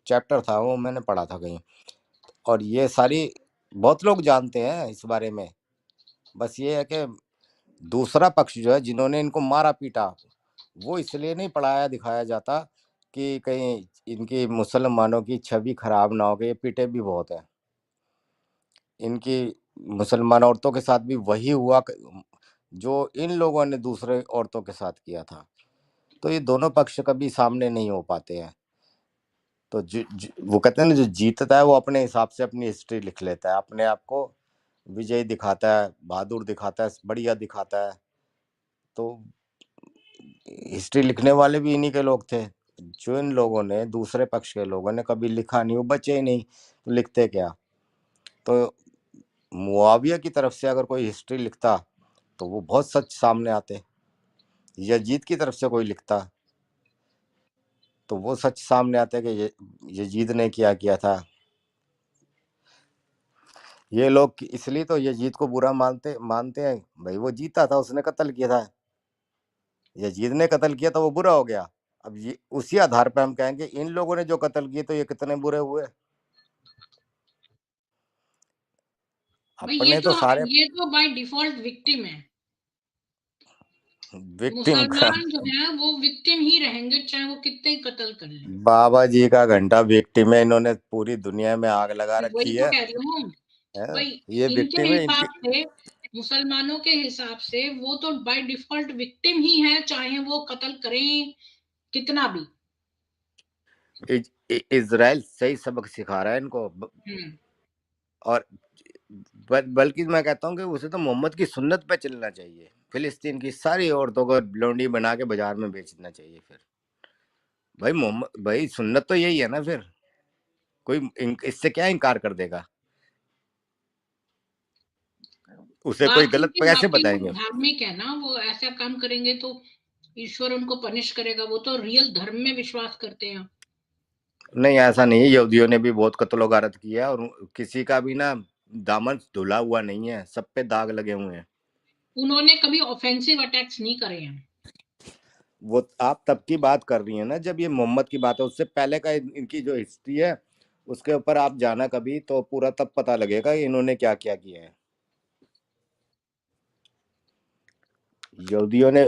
चैप्टर था, वो मैंने पढ़ा था कहीं। और ये सारी बहुत लोग जानते हैं इस बारे में। बस ये है कि दूसरा पक्ष जो है जिन्होंने इनको मारा पीटा, वो इसलिए नहीं पढ़ाया दिखाया जाता कि कहीं इनकी मुसलमानों की छवि खराब ना हो, कि ये पीटे भी बहुत हैं। इनकी मुसलमान औरतों के साथ भी वही हुआ जो इन लोगों ने दूसरे औरतों के साथ किया था। तो ये दोनों पक्ष कभी सामने नहीं हो पाते हैं। तो वो कहते हैं ना, जो जीतता है वो अपने हिसाब से अपनी हिस्ट्री लिख लेता है, अपने आप को विजयी दिखाता है, बहादुर दिखाता है, बढ़िया दिखाता है। तो हिस्ट्री लिखने वाले भी इन्हीं के लोग थे। जो इन लोगों ने, दूसरे पक्ष के लोगों ने कभी लिखा नहीं, वो बचे ही नहीं, तो लिखते क्या? तो मुआविया की तरफ से अगर कोई हिस्ट्री लिखता तो वो बहुत सच सामने आते। यजीद की तरफ से कोई लिखता तो वो सच सामने आते कि ये यजीद ने क्या किया था। ये लोग इसलिए तो यजीद को बुरा मानते मानते हैं, भाई वो जीता था, उसने कत्ल किया था। यजीद ने कत्ल किया तो वो बुरा हो गया। अब ये उसी आधार पर हम कहेंगे इन लोगों ने जो कत्ल किए तो ये कितने बुरे हुए। भाई ये अपने तो तो सारे ये तो बाय डिफॉल्ट विक्टिम है। विक्टिम का मुसलमान जो है वो विक्टिम ही रहेंगे, चाहे वो कितने ही कत्ल कर लें। बाबा जी का घंटा विक्टिम है, इन्होंने पूरी दुनिया में आग लगा वही रखी तो है। कह रही हूँ। हैं? भाई ये इनके विक्टिम है इनकी। हिसाब से, मुसलमानों के हिसाब से वो तो बाय डिफॉल्ट विक्टिम ही है, चाहे वो कत्ल करें कितना भी। इजराइल सही सबक सिखा रहा है इनको हम्म। और बल्कि मैं कहता हूँ कि उसे तो मोहम्मद की सुन्नत पे चलना चाहिए। फिलिस्तीन की सारी औरतों को लौंडी बना के बाजार में बेचना चाहिए। फिर भाई मोहम्मद भाई सुन्नत तो यही है ना, फिर कोई इससे क्या इनकार कर देगा, उसे कोई बात गलत उनकी कैसे बाकी लोग बताएंगे। धार्मिक है ना, वो ऐसा काम करेंगे तो ईश्वर उनको पनिश करेगा, वो तो रियल धर्म में विश्वास करते हैं। नहीं ऐसा नहीं है, यहूदियों ने भी बहुत कत्लो गारत किया है, और किसी का भी ना दामन धुला हुआ नहीं है, सब पे दाग लगे हुए हैं। उन्होंने कभी ऑफेंसिव अटैक्स नहीं करे हैं। वो आप तब की बात कर रही हैं ना जब ये मोहम्मद की बात है, उससे पहले का इनकी जो हिस्ट्री है उसके ऊपर आप जाना कभी तो पूरा तब पता लगेगा इन्होंने क्या क्या किया है। यहूदियों ने,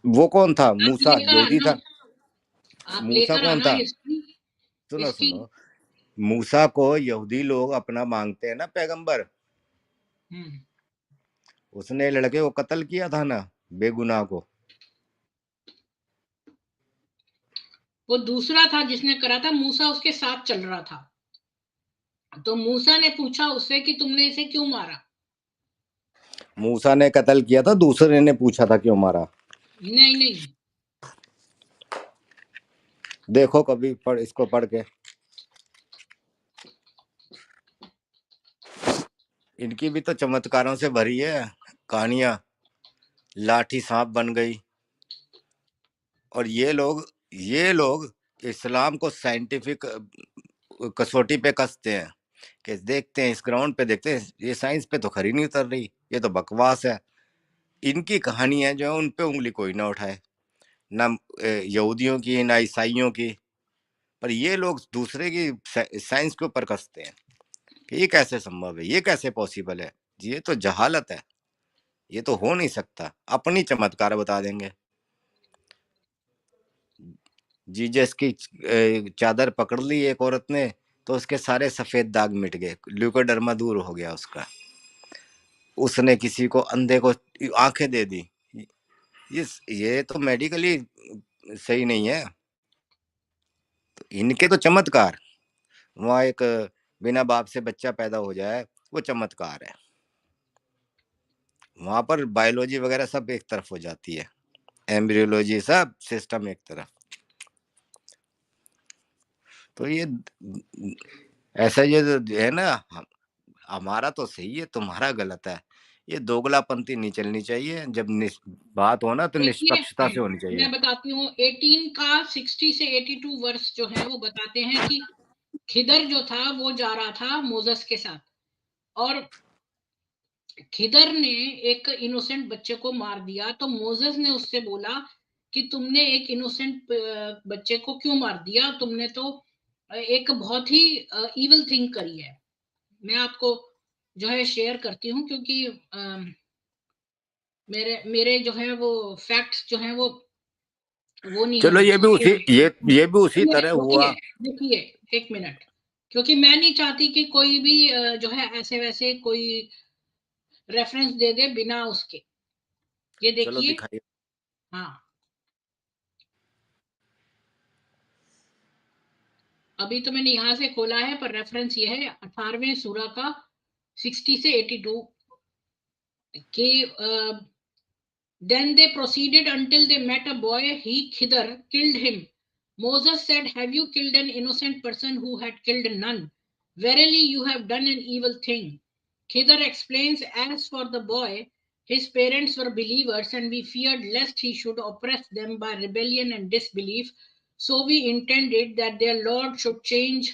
वो कौन था, आप मूसा लेकर यहूदी आना, था। आप मूसा लेकर कौन आना था, हिस्ट्री। सुनो इसकी सुनो, मूसा को यहूदी लोग अपना मांगते हैं ना पैगंबर। हम्म, उसने लड़के को कत्ल किया था ना, बेगुनाह को। वो दूसरा था जिसने करा था, मूसा उसके साथ चल रहा था। तो मूसा ने पूछा उससे कि तुमने इसे क्यों मारा। मूसा ने कत्ल किया था, दूसरे ने पूछा था क्यों मारा। नहीं नहीं, देखो कभी पढ़, इसको पढ़ के। इनकी भी तो चमत्कारों से भरी है कहानियां, लाठी सांप बन गई। और ये लोग इस्लाम को साइंटिफिक कसौटी पे कसते हैं कि देखते हैं इस ग्राउंड पे, देखते हैं ये साइंस पे तो खरी नहीं उतर रही, ये तो बकवास है। इनकी कहानी है जो है, उन पे उंगली कोई ना उठाए, ना यहूदियों की ना ईसाइयों की। पर ये लोग दूसरे की साइंस के ऊपर कसते हैं कि ये कैसे संभव है, ये कैसे पॉसिबल है, ये तो जहालत है, ये तो हो नहीं सकता, अपनी चमत्कार बता देंगे। जीजस की चादर पकड़ ली एक औरत ने तो उसके सारे सफेद दाग मिट गए, ल्यूकोडर्मा दूर हो गया उसका। उसने किसी को अंधे को आंखें दे दी। ये तो मेडिकली सही नहीं है। तो इनके तो चमत्कार, वहां एक बिना बाप से बच्चा पैदा हो जाए वो चमत्कार है, वहां पर बायोलॉजी वगैरह सब एक तरफ हो जाती है, एम्ब्रियोलॉजी सब सिस्टम एक तरफ। तो ये ऐसा ये जो है ना, हमारा तो सही है तुम्हारा गलत है, ये दोगलापंथी नहीं चलनी चाहिए। जब बात हो ना तो देखिए निष्पक्षता से होनी चाहिए। मैं बताती हूँ, 18 का 60 से 82 वर्ष जो है वो बताते हैं कि खिदर जो था वो जा रहा था मोजस के साथ, और खिदर ने एक इनोसेंट बच्चे को मार दिया। तो मोजेस ने उससे बोला कि तुमने एक इनोसेंट बच्चे को क्यों मार दिया, तुमने तो एक बहुत ही इविल थिंग करी है। मैं आपको जो है शेयर करती हूँ, क्योंकि मेरे मेरे जो है वो फैक्ट्स जो है वो नहीं चलो है ये भी सही उसी, है। ये भी उसी तरह रुकिए हुआ। रुकिए, एक मिनट, क्योंकि मैं नहीं चाहती कि कोई भी जो है ऐसे वैसे कोई रेफरेंस दे दे बिना उसके। ये चलो देखिए। दिखाइए। हाँ, अभी तो मैंने यहां से खोला है, पर रेफरेंस ये है 18वें सूरा का 60 से 82 के। Then they proceeded until they met a boy. He Khidr killed him. Moses said, "Have you killed an innocent person who had killed none? Verily, you have done an evil thing." Khidr explains, "As for the boy, his parents were believers, and we feared lest he should oppress them by rebellion and disbelief. So we intended that their Lord should change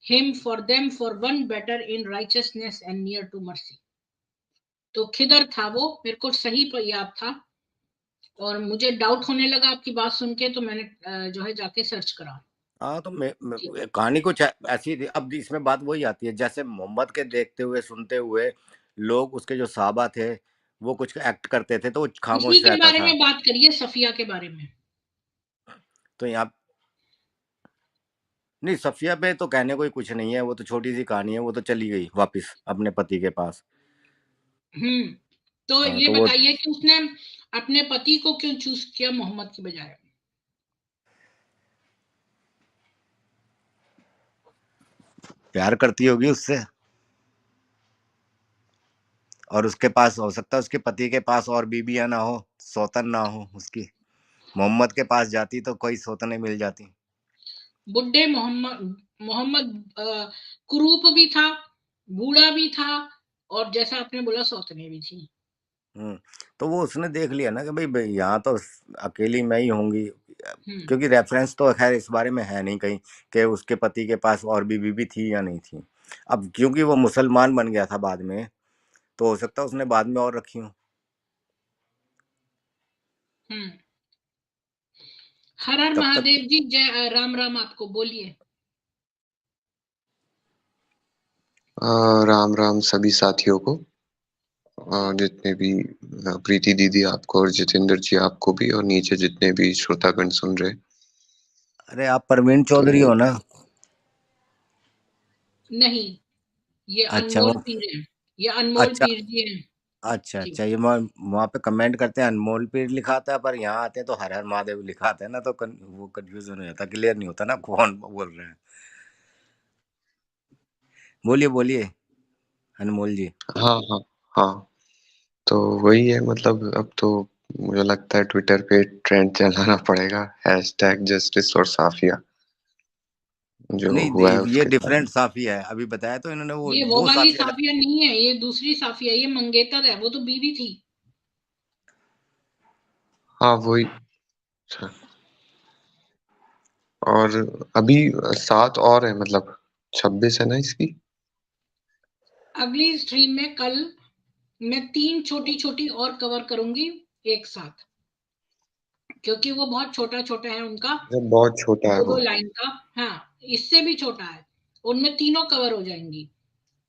him for them for one better in righteousness and near to mercy." तो खिदर था वो, मेरे को सही पर याद था, और मुझे डाउट होने लगा आपकी बात सुन के, तो मैंने जो है जाके सर्च करा। हाँ तो ठीक। कहानी कुछ ऐसी थी। अब इसमें बात वही आती है, जैसे मोहम्मद के देखते हुए सुनते हुए लोग, उसके जो साहबा थे वो कुछ एक्ट करते थे तो वो इसी खामोश के रहता बारे था। में बात करिए, सफिया के बारे में। तो यहाँ नहीं, सफिया पे तो कहने को ही कुछ नहीं है, वो तो छोटी सी कहानी है, वो तो चली गई वापस अपने पति के पास। हम्म। तो हाँ ये तो वो बताइए कि उसने अपने पति को क्यों चूज किया मोहम्मद की बजाय। प्यार करती होगी उससे। और उसके पास हो सकता है, उसके पति के पास और बीबियां ना हो, सौतन ना हो उसकी। मोहम्मद के पास जाती तो कोई सौतने मिल जाती। बुड्ढे मोहम्मद मोहम्मद कुरूप भी था, बूढ़ा भी था, और जैसा आपने बोला सौतने भी थी। तो वो उसने देख लिया ना कि भाई यहाँ तो अकेली मैं ही होंगी, हम्म क्योंकि रेफरेंस तो खैर इस बारे में है नहीं कहीं कि उसके पति के पास और भी बीवी थी या नहीं थी। अब क्योंकि वो मुसलमान बन गया था बाद में, तो हो सकता है उसने बाद में और रखी हो। हम्म हर हर तब तक महादेव जी, जय राम राम, आपको बोलिए। राम राम सभी साथियों को, जितने भी प्रीति दीदी आपको और जितेंद्र जी आपको भी, और नीचे जितने भी श्रोतागण सुन रहे। अरे आप परवीन चौधरी तो हो ना? नहीं, ये अच्छा अनमोल वो, पीर है, ये अनमोल अच्छा पीर जी हैं। अच्छा जी। अच्छा, ये वहाँ पे कमेंट करते हैं अनमोल पीर लिखा आता है, पर यहाँ आते हैं तो हर हर महादेव लिखा आता है ना, तो वो कंफ्यूजन हो जाता, क्लियर नहीं होता ना कौन बोल रहे हैं। बोलिए बोलिए अनमोल जी। हाँ हाँ हाँ, तो वही है, मतलब अब तो मुझे लगता है ट्विटर पे ट्रेंड चलाना पड़ेगा, हैशटैग जस्टिस और साफिया, जो नहीं हुआ है ये उसके साथ। डिफरेंट साफी है, अभी बताया तो इन्होंने, ये वो वो वाली साफी अलग। साफिया नहीं है, ये दूसरी साफिया, ये मंगेतर है, वो तो बीवी थी। हाँ वही। अच्छा, और अभी 7 और है, मतलब 26 है ना इसकी। अगली स्ट्रीम में कल मैं 3 छोटी छोटी और कवर करूंगी एक साथ, क्योंकि वो बहुत छोटा छोटा है उनका, बहुत छोटा है दो दो वो। लाइन का। हाँ, इससे भी छोटा है, उनमें तीनों कवर हो जाएंगी।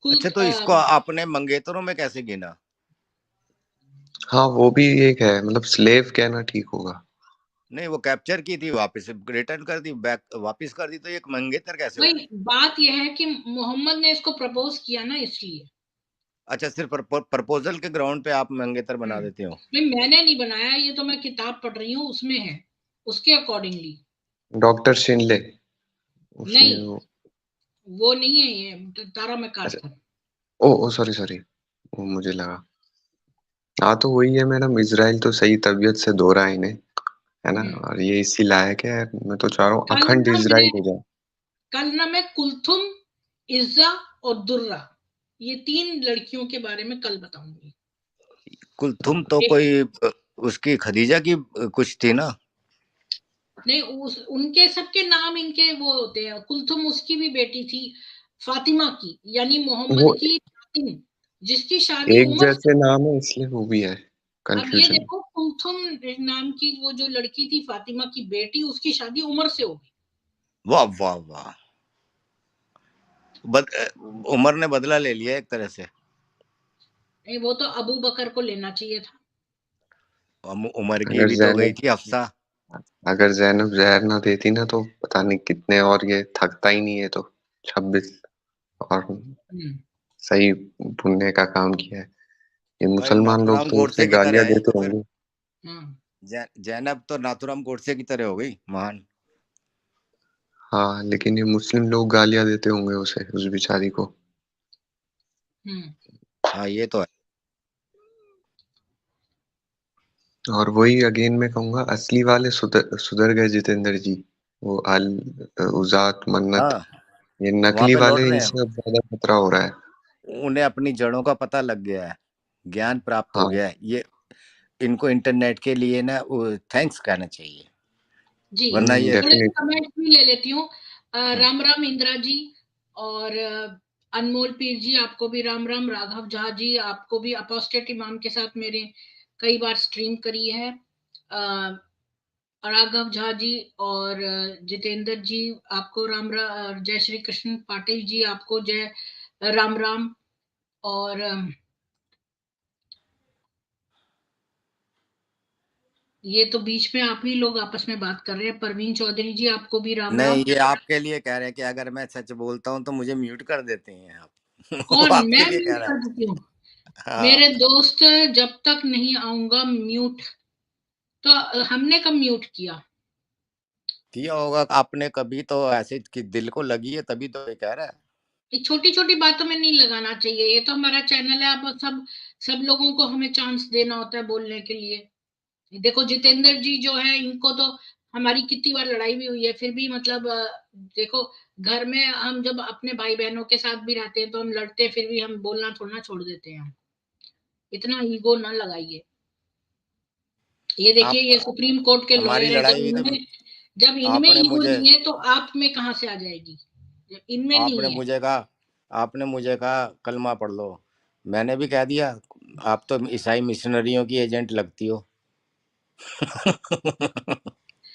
कुल अच्छा, तो इसको आपने मंगेतरों में कैसे गिना? हाँ वो भी एक है, मतलब स्लेव कहना ठीक होगा। नहीं, वो कैप्चर की थी, वापस रिटर्न कर दी, बैक वापस कर दी, तो ये मंगेतर कैसे हो भाई गई? बात यह है कि मोहम्मद ने इसको प्रपोज किया ना, इसलिए। अच्छा, सिर्फ प्रपोजल के ग्राउंड पे आप मंगेतर बना देते हो? भाई मैंने नहीं बनाया, ये तो मैं किताब पढ़ रही हूँ, उसमें है, उसके अकॉर्डिंगली। डॉक्टर शिनले, उसने नहीं, वो नहीं है, ये तारा अच्छा, मैकआर्थर। ओ ओ सॉरी सॉरी, वो मुझे लगा। हाँ तो वही है मैडम, इजराइल तो सही तबीयत से धो रहा है इन्हें, है ना, हम्म और ये इसी लायक है। मैं तो चाह रहा हूँ कल अखंड ना मैं इजराइल हो जाए। कल ना मैं कुलथुम, इज्जा और दुर्रा, ये 3 लड़कियों के बारे में कल बताऊंगी। कुलथुम तो एक, कोई उसकी खदीजा की कुछ थी ना? नहीं, उनके सबके नाम इनके वो होते हैं। कुलथुम उसकी भी बेटी थी, फातिमा की, यानी वो मोहम्मद की फातिम, जिसकी शादी एक उमर से। जैसे नाम है इसलिए वो भी है अब ये कंफ्यूजन। देखो, कुलथुम नाम की वो जो लड़की थी, फातिमा की बेटी, उसकी शादी उमर से हो गई। वाह वाह वाह। बद, उमर ने बदला ले लिया एक तरह से। नहीं, वो तो अबू बकर को लेना चाहिए था। उमर की अगर भी तो गई जैनब थी हफ्सा। अगर जैनब जहर ना देती ना, तो पता नहीं कितने, और ये थकता ही नहीं है तो 26 और हम्म सही पुण्य का काम किया है। ये भाई मुसलमान लोग नाथूराम तो गोडसे उसे की तरह गालियां है ये देते तो फिर। होंगे। हाँ जैनब तो नाथूराम गोडसे की तरह हो गई, महान। हाँ लेकिन ये मुस्लिम लोग गालियां देते होंगे उसे, उस बेचारी को। हम्म हाँ ये तो है। और वही अगेन मैं कहूंगा, असली वाले सुधर सुधर गए जितेंद्र जी। वो अल उजात मन्नत, हाँ, ये वहां नकली पे लौट वाले, रहे हैं। इनसे अब ज्यादा खतरा हो रहा है। उन्हें अपनी जड़ों का पता लग गया है, ज्ञान प्राप्त हो हाँ गया है ये। इनको इंटरनेट के लिए ना थैंक्स कहना चाहिए, जी। वरना ये। थोड़े से डेफिनेट। कमेंट भी ले लेती हूँ। हाँ, राम राम इंदिरा जी, और अनमोल पीर जी, आपको भी राम राम। राघव झा जी, आपको भी। अपोस्टेट इमाम के साथ मेरे कई बार स्ट्रीम करी है। राघव झा जी और जितेंद्र जी, आपको राम राम। जय श्री कृष्ण पाटिल जी, आपको जय राम राम। और ये तो बीच में आप ही लोग आपस में बात कर रहे हैं। परवीन चौधरी जी, आपको भी राम नहीं, राम। ये आपके लिए कह रहे हैं कि अगर मैं सच बोलता हूँ तो मुझे म्यूट कर देते हैं आप। वो कौन? आपके मैं लिए कह म्यूट रहा कर है। देती हूँ? हाँ, मेरे दोस्त, जब तक नहीं आऊंगा म्यूट, तो हमने कब म्यूट किया? किया होगा आपने कभी तो, ऐसे कि दिल को लगी है तभी तो ये कह रहा है। छोटी छोटी बातों में नहीं लगाना चाहिए। ये तो हमारा चैनल है, अब सब लोगों को हमें चांस देना होता है बोलने के लिए। देखो जितेंद्र जी जो है, इनको तो हमारी कितनी बार लड़ाई भी हुई है, फिर भी मतलब देखो, घर में हम जब अपने भाई बहनों के साथ भी रहते हैं तो हम लड़ते हैं, फिर भी हम बोलना थोड़ा छोड़ देते हैं। इतना ईगो ना लगाइए। ये देखिए, आप ये सुप्रीम कोर्ट के हमारी लॉयर है, लड़ाई हुई थी, जब इनमें आपने ईगो मुझे नहीं है तो आप में कहाँ से आ जाएगी, जब इनमें आपने नहीं है। मुझे कहा आपने मुझे कहा कलमा पढ़ लो, मैंने भी कह दिया आप तो ईसाई मिशनरियों की एजेंट लगती हो।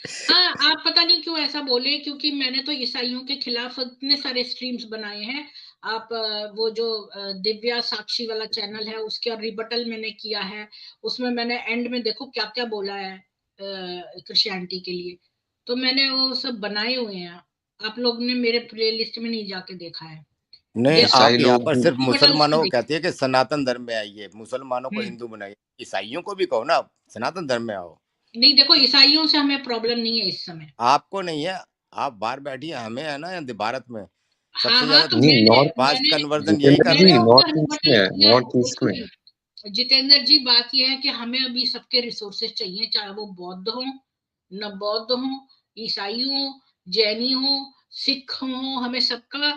हाँ, आप पता नहीं क्यों ऐसा बोले, क्योंकि मैंने तो ईसाइयों के खिलाफ इतने सारे स्ट्रीम्स बनाए हैं। आप वो जो दिव्या साक्षी वाला चैनल है, उसके और रिबटल मैंने किया है। उसमें मैंने एंड में देखो क्या क्या बोला है क्रिश्चियनिटी के लिए। तो मैंने वो सब बनाए हुए हैं। आप लोग ने मेरे प्लेलिस्ट में नहीं जाके देखा है। नहीं, गेस्ट ईसाई आप यहाँ लोग पर भी सिर्फ रिबटल्स में मुसलमानों को देखिए। कहती है कि सनातन धर्म में आइए, मुसलमानों को हम्म। हिंदू बनाइए, ईसाइयों को भी कहो ना सनातन धर्म में आओ। नहीं, देखो ईसाइयों से हमें प्रॉब्लम नहीं है इस समय। आपको नहीं है, आप बाहर बैठिए, हमें है ना यहाँ भारत में हाँ सबसे हाँ, ज्यादा तो नहीं, नॉर्थ फास्ट मैंने कन्वर्जन यही जितेंद्र कर रहे जी मैंने हैं। उसका नॉर्थ ईस्ट में रिबटल है, किया है। नॉर्थ ईस्ट में। देखिए जितेंद्र जी, बात यह है कि हमें अभी सबके रिसोर्सेज चाहिए, चाहे वो बौद्ध हो, न बौद्ध हो, ईसाई हो, जैनी हो, सिख हो, हमें सबका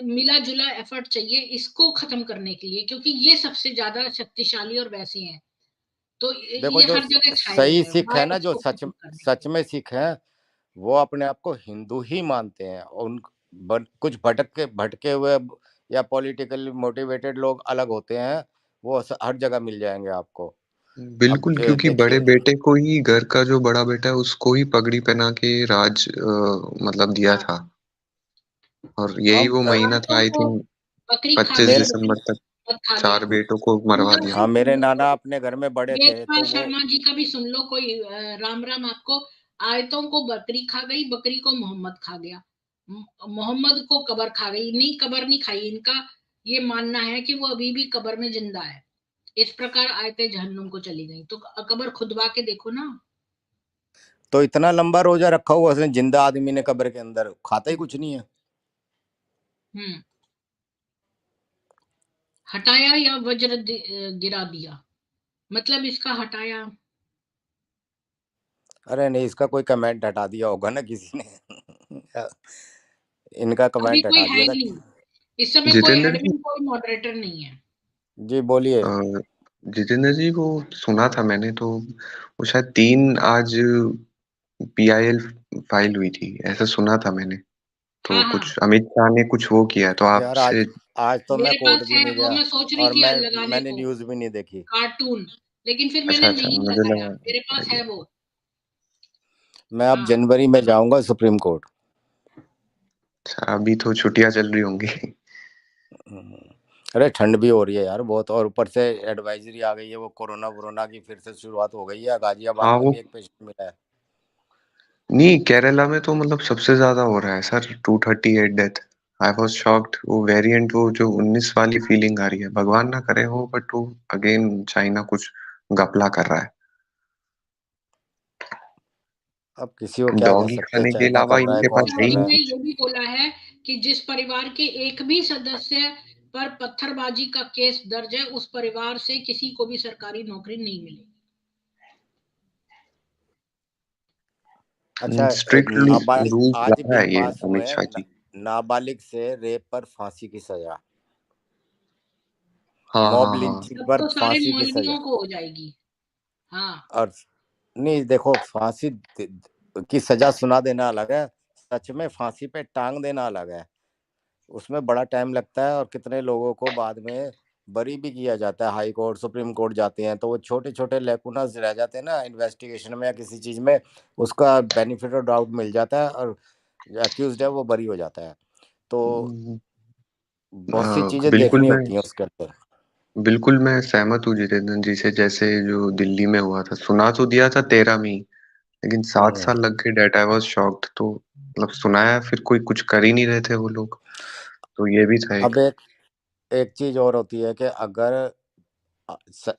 मिला जुला एफर्ट चाहिए इसको खत्म करने के लिए, क्योंकि ये सबसे ज्यादा शक्तिशाली और वैसे हैं। तो देखो ये जो हर जगह छाए हुए सही हैं सिख है ना, बायस जो को सच खत्म करने के सच लिए। में सिख है, वो अपने आप को हिंदू ही मानते हैं। और उन कुछ भटके हुए या पॉलिटिकली मोटिवेटेड लोग अलग होते हैं, वो हर जगह मिल जाएंगे आपको। अब बिल्कुल, क्योंकि बड़े देखिए, बेटे को ही, घर का जो बड़ा बेटा है उसको ही पगड़ी पहना के राज मतलब दिया हाँ, था। और यही अब वो महीना था, औरतों आई को थिंक बकरी खा 25 गई, मेरे बकरी दिसंबर तक मत खा गया। 4 बेटों को मरवा उधर दिया। से हाँ, मेरे सुन लो, नाना अपने घर में बड़े थे वेदपाल तो वो शर्मा जी का भी सुन लो, कोई राम राम आपको। आयतों को बकरी खा गई, बकरी को मोहम्मद खा गया, मोहम्मद को कबर खा गई। नहीं, कबर नहीं खाई, इनका ये मानना है कि वो अभी भी कबर में जिंदा है। इस प्रकार आयतें जहन्नुम को चली गई, तो कबर खुदवा के देखो ना। तो इतना लंबा रोजा रखा हुआ उसने, जिंदा आदमी ने कब्र के अंदर, खाता ही कुछ नहीं है। हम्म। हटाया या वज्र गिरा दिया, मतलब इसका हटाया। अरे नहीं, इसका कोई कमेंट हटा दिया होगा ना किसी ने। इनका अभी कमेंट कोई हटा है दिया था। ही नहीं, इस समय कोई जितेंद्र जी, एडमिन, कोई मॉडरेटर नहीं है। जी बोलिए। जितेंद्र जी वो सुना था मैंने तो, वो शायद 3 आज पीआईएल फाइल हुई थी, ऐसा सुना था मैंने। तो हाँ हाँ, कुछ अमित शाह ने कुछ वो किया, तो यार आपसे। आज आज तो मैं मेरे कोर्ट पास भी है नहीं वो, गया, मैं सोच रही और थी मैं लगाने मैंने को, न्यूज भी नहीं देखी। कार्टून, लेकिन फिर अच्छा मैंने अच्छा, नहीं मुझे लगाया, लगा। मेरे पास है वो। मैं अब हाँ, जनवरी में जाऊंगा सुप्रीम कोर्ट। अच्छा, अभी तो छुट्टियां चल रही होंगी। हम्म। अरे ठंड भी हो रही है यार बहुत, और ऊपर से एडवाइजरी आ गई है, वो कोरोना वोरोना की फिर से शुरुआत हो गई है, गाजियाबाद हाँ में वो, भी एक पेशेंट मिला है। नहीं केरला में तो मतलब सबसे ज्यादा हो रहा है sir, 238 death. I was shocked. वो वेरिएंट, वो जो 19 वाली फीलिंग आ रही है, भगवान ना करे हो, बट वो अगेन चाइना कुछ घपला कर रहा है। अब किसी को क्या कह डॉगी सकते हैं, खाने के चाइना अलावा कर रहा है, इनके कौन पास है कर ही रहा नहीं है। इन्होंने कुछ। ये भी बोला है कि जिस परिवार के एक भी सदस्य पर पत्थरबाजी का केस दर्ज है, उस परिवार से किसी को भी सरकारी नौकरी नहीं मिलेगी। अच्छा, स्ट्रिक्ट नाबालिग रूल्स आज लाया बिल है ये पास हुए अमित हैं, शाह जी। नाबालिग से रेप पर फांसी की सजा, हाँ मॉब हाँ हाँ। लिंचिंग तब पर तो सारे फांसी की सजा। मौलवियों को हो जाएगी। हाँ। और नहीं देखो, की सजा सुना देना अलग है, सच में फांसी पे टांग देना अलग है। उसमें बड़ा टाइम लगता है, और कितने लोगों को बाद में बरी भी किया जाता है। हाई कोर्ट सुप्रीम कोर्ट जाते हैं तो वो छोटे छोटे लेकुनास रह जाते हैं ना इन्वेस्टिगेशन में या किसी चीज में, उसका बेनिफिट ऑफ डाउट मिल जाता है, और अक्यूज्ड है वो बरी हो जाता है। तो हम्म, बहुत सी चीजें बिल्कुल देखनी मैं होती हैं उसके अंदर। बिल्कुल मैं सहमत हूँ जितेंद्र जी से। जैसे जो दिल्ली में हुआ था, सुना तो दिया था 13 में ही, लेकिन 7 साल हम्म। लग गए। That I was shocked. तो मतलब सुनाया, फिर कोई कुछ कर ही नहीं रहे थे वो लोग। तो ये भी था एक। अब एक एक चीज और होती है कि अगर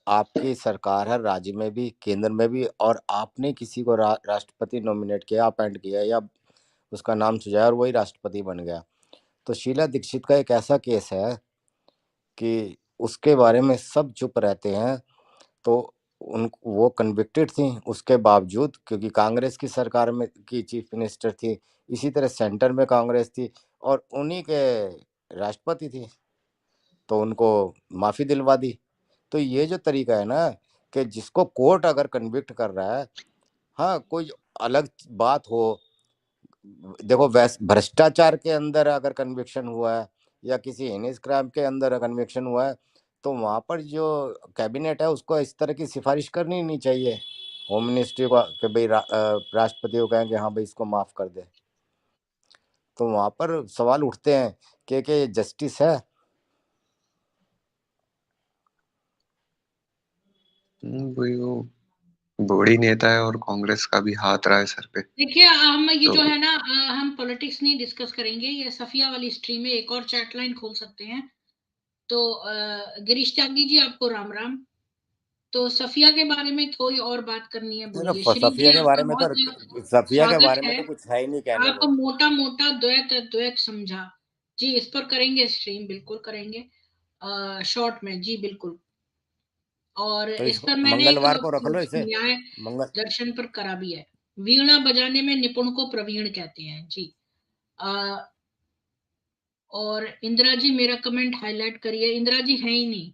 आपकी सरकार है, राज्य में भी केंद्र में भी, और आपने किसी को राष्ट्रपति नॉमिनेट किया, अपॉइंट किया, या उसका नाम सुझाया और वही राष्ट्रपति बन गया, तो शीला दीक्षित का एक ऐसा केस है कि उसके बारे में सब चुप रहते हैं, तो उन वो कन्विक्टेड थी उसके बावजूद, क्योंकि कांग्रेस की सरकार में की चीफ मिनिस्टर थी, इसी तरह सेंटर में कांग्रेस थी और उन्हीं के राष्ट्रपति थी, तो उनको माफी दिलवा दी। तो ये जो तरीका है ना कि जिसको कोर्ट अगर कन्विक्ट कर रहा है, हाँ कोई अलग बात हो, देखो भ्रष्टाचार के अंदर अगर कन्विक्शन हुआ है या किसी हिनेस क्राइम के अंदर कन्विक्शन हुआ है, तो वहां पर जो कैबिनेट है उसको इस तरह की सिफारिश करनी नहीं चाहिए होम मिनिस्ट्री को कि भाई राष्ट्रपति को कहें कि हाँ भाई इसको माफ कर दे। तो वहां पर सवाल उठते हैं कि ये जस्टिस है? वही वो बड़ी नेता है और कांग्रेस का भी हाथ रहा है सर पे। देखिए हम ये तो जो है ना हम पॉलिटिक्स नहीं डिस्कस करेंगे, ये सफिया वाली स्ट्रीम में एक और चैट लाइन खोल सकते हैं। तो गिरीश त्यागी जी आपको राम राम। तो सफिया के बारे में कोई और बात करनी है बोलिए। श्री जी सफिया के आपका बारे में तो बहुत सफिया के स्वागत बारे में है। तो कुछ है ही नहीं कहने आप को। मोटा मोटा द्वैत द्वैत समझा जी, इस पर करेंगे स्ट्रीम, बिल्कुल करेंगे शॉर्ट में जी बिल्कुल। और तो इस इसको पर मैंने एक मंगलवार को रख लो इसे। न्याय मंगल दर्शन पर करा भी है। वीणा बजाने में निपुण को प्रवीण कहते हैं जी। आ, और इंदिरा जी मेरा कमेंट हाईलाइट करिए। इंदिरा जी है ही नहीं,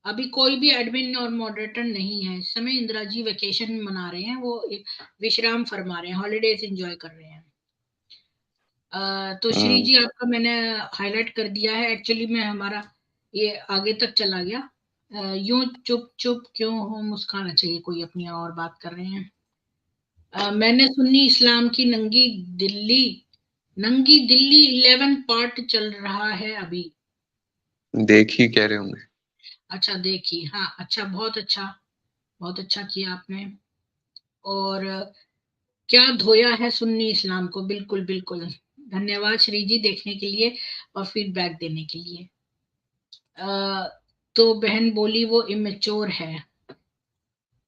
अभी कोई भी एडमिन और मॉडरेटर नहीं है इस समय। इंदिरा जी वेकेशन मना रहे हैं, वो एक विश्राम फरमा रहे हैं, हॉलीडेज एंजॉय कर रहे हैं। तो श्री हम्म, जी आपका मैंने हाईलाइट कर दिया है। एक्चुअली में हमारा ये आगे तक चला गया। यूं चुप चुप क्यों हो, मुस्काना चाहिए, कोई अपनी और बात कर रहे हैं। मैंने सुन्नी इस्लाम की नंगी दिल्ली 11 पार्ट चल रहा है अभी। देख ही कह रहे होंगे। अच्छा देखिए, हाँ अच्छा, बहुत अच्छा किया आपने। और क्या धोया है सुन्नी इस्लाम को, बिल्कुल बिल्कुल। धन्यवाद श्री जी देखने के लिए और फीडबैक देने के लिए। अ, तो बहन बोली वो इमेच्योर है।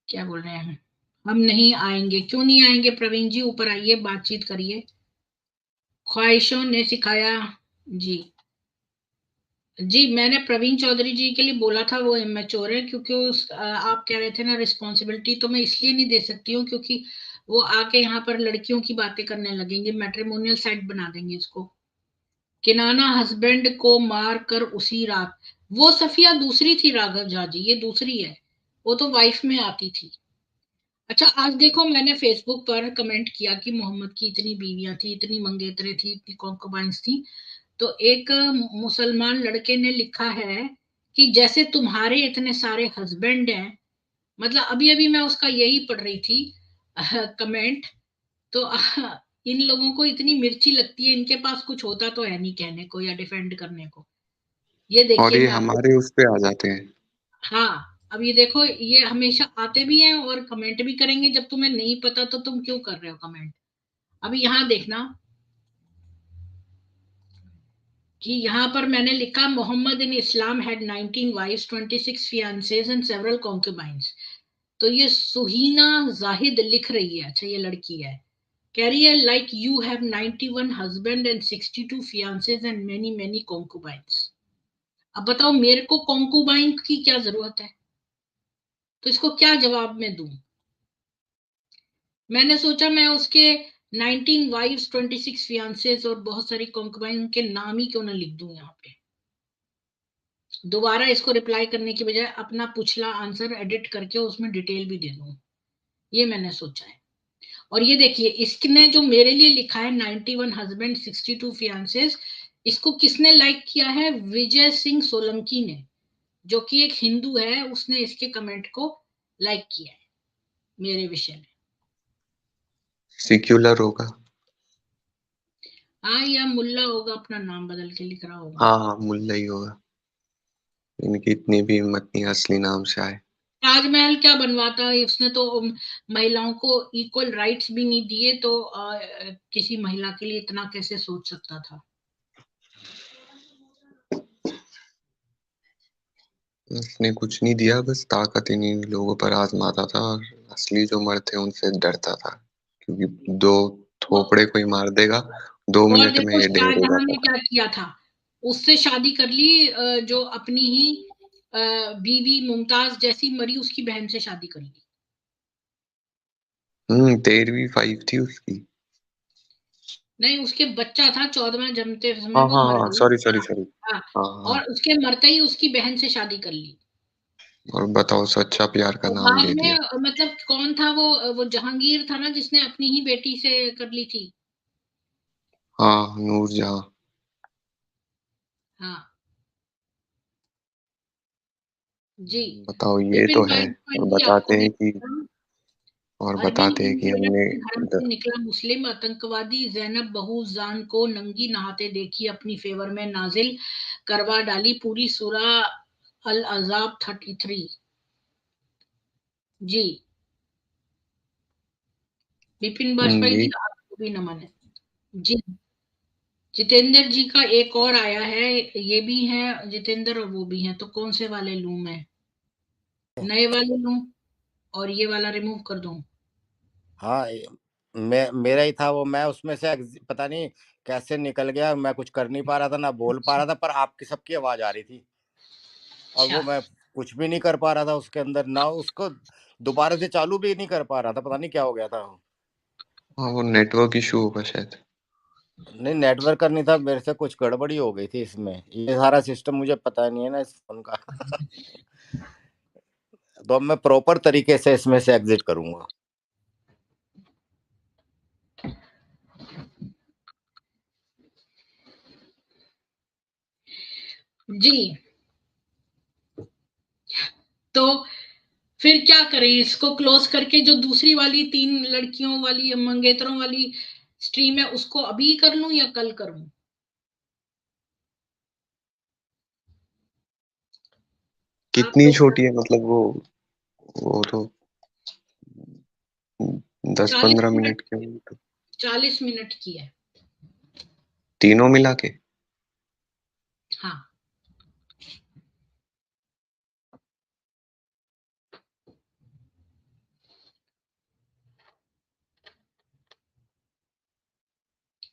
क्या बोल रहे हैं? हम नहीं आएंगे, क्यों नहीं आएंगे प्रवीण जी, ऊपर आइए बातचीत करिए। ख्वाहिशों ने सिखाया जी। जी मैंने प्रवीण चौधरी जी के लिए बोला था वो इमेच्योर है, क्योंकि आप कह रहे थे ना रिस्पॉन्सिबिलिटी, तो मैं इसलिए नहीं दे सकती हूँ क्योंकि वो आके यहाँ पर लड़कियों की बातें करने लगेंगे, मैट्रिमोनियल साइट बना देंगे इसको। किनाना हस्बैंड को मार कर उसी रात, वो सफिया दूसरी थी राघव झा जी, ये दूसरी है, वो तो वाइफ में आती थी। अच्छा आज देखो मैंने फेसबुक पर कमेंट किया कि मोहम्मद की इतनी बीवियां थी, इतनी मंगेतरे थी, इतनी कॉन्कुबाइंस थी। तो एक मुसलमान लड़के ने लिखा है कि जैसे तुम्हारे इतने सारे हस्बैंड हैं, मतलब अभी अभी मैं उसका यही पढ़ रही थी कमेंट। तो इन लोगों को इतनी मिर्ची लगती है, इनके पास कुछ होता तो है नहीं कहने को या डिफेंड करने को। ये और देखिए ये मैं आपको, हमारे उस पे आ जाते हैं। हाँ अब ये देखो, ये हमेशा आते भी हैं और कमेंट भी करेंगे। जब तुम्हें नहीं पता तो तुम क्यों कर रहे हो कमेंट। अभी यहाँ देखना कि यहाँ पर मैंने लिखा Muhammad in Islam had 19 wives, 26 fiancés and several concubines। तो ये सुहीना जाहिद लिख रही है, अच्छा ये लड़की है, कह रही है like you have 91 husband and 62 fiancés and many many concubines। अब बताओ मेरे को concubine की क्या जरूरत है, तो इसको क्या जवाब में दूं। मैंने सोचा मैं उसके 19 वाइफ्स, 26 fiancés और बहुत सारी concubines के नाम ही क्यों ना लिख दूं यहाँ पे। दोबारा इसको रिप्लाई करने की बजाय अपना पिछला आंसर एडिट करके उसमें डिटेल भी दे दूं, ये मैंने सोचा है। और ये देखिए इसने जो मेरे लिए लिखा है 91 हस्बैंड 62 fiancés, इसको किसने लाइक किया है? विजय सिंह सोलंकी ने, जो कि एक हिंदू है, उसने इसके कमेंट को लाइक किया है मेरे विषय में। सिक्युलर होगा। हाँ या मुल्ला होगा, अपना नाम बदल के लिख रहा होगा। हाँ हाँ, मुल्ला ही होगा। इनकी इतनी भी हिम्मत नहीं असली नाम से आए। ताजमहल क्या बनवाता है उसने, तो महिलाओं को इक्वल राइट्स भी नहीं दिए, तो किसी महिला के लिए इतना कैसे सोच सकता था। उसने कुछ नहीं दिया, बस ताकत इन्हीं लोगों पर आजमाता था और असली जो मर्द थे उनसे डरता था, क्योंकि दो वो थोपड़े कोई मार देगा 2 और मिनट में देखो ये डेढ़ हो शाहजहां जाता ने था। क्या किया था, उससे शादी कर ली, जो अपनी ही बीवी मुमताज जैसी मरी उसकी बहन से शादी कर ली। 13वीं 5 थी उसकी। नहीं, उसके बच्चा था, 14वां जन्मते समय हाँ वो हाँ मर हाँ, गई। सॉरी सॉरी हाँ, सॉरी। हाँ। हाँ हाँ। और उसके मरते ही उसकी बहन से शादी कर ली। और बताओ, सच्चा प्यार का और नाम बाद ले में दिया। मतलब कौन था वो जहांगीर था ना, जिसने अपनी ही बेटी से कर ली थी। हाँ, नूरजहां। हाँ जी। बताओ, ये तो बिपिन है। और बाजपेयी जी बताते आपको मैं हैं कि और अरविंद बताते हैं कि ज़ैनब हमने के धर्म से निकला मुस्लिम आतंकवादी ज़ैनब बहू जान को नंगी नहाते देखी अपनी फेवर में नाजिल करवा डाली पूरी सूरह अल अज़ाब 33। जी, बिपिन बाजपेयी जी। जी आपको भी नमन है। जी, जितेंद्र जी का एक और आया है, ये भी है जितेंद्र और वो भी हैं, तो कौन से वाले लूं मैं? नए वाले लूं और ये वाला रिमूव कर दूं? हाँ, मैं मेरा ही था वो, मैं उसमें से पता नहीं कैसे निकल गया, मैं कुछ कर नहीं पा रहा था, ना बोल पा रहा था, पर आपकी सबकी आवाज आ रही थी और अच्छा, वो मैं कुछ भी नहीं कर पा रहा था उसके अंदर, ना उसको दोबारा से चालू भी नहीं कर पा रहा था, पता नहीं क्या हो गया था। हाँ, वो नेटवर्क इशू होगा शायद। नहीं, नेटवर्क का नहीं था, मेरे से कुछ गड़बड़ी हो गई थी इसमें, ये सारा सिस्टम मुझे पता नहीं है ना इस फोन का। तो अब मैं प्रॉपर तरीके से इसमें से एग्जिट करूंगा। जी। तो फिर क्या करें, इसको क्लोज करके जो दूसरी वाली 3 लड़कियों वाली मंगेतरों वाली स्ट्रीम है उसको अभी कर लूं या कल करूं? आप कितनी लोग छोटी है मतलब वो तो 40 10-15 मिनट मिनट के होंगे तो। 40 मिनट की है। तीनों मिला के। हाँ,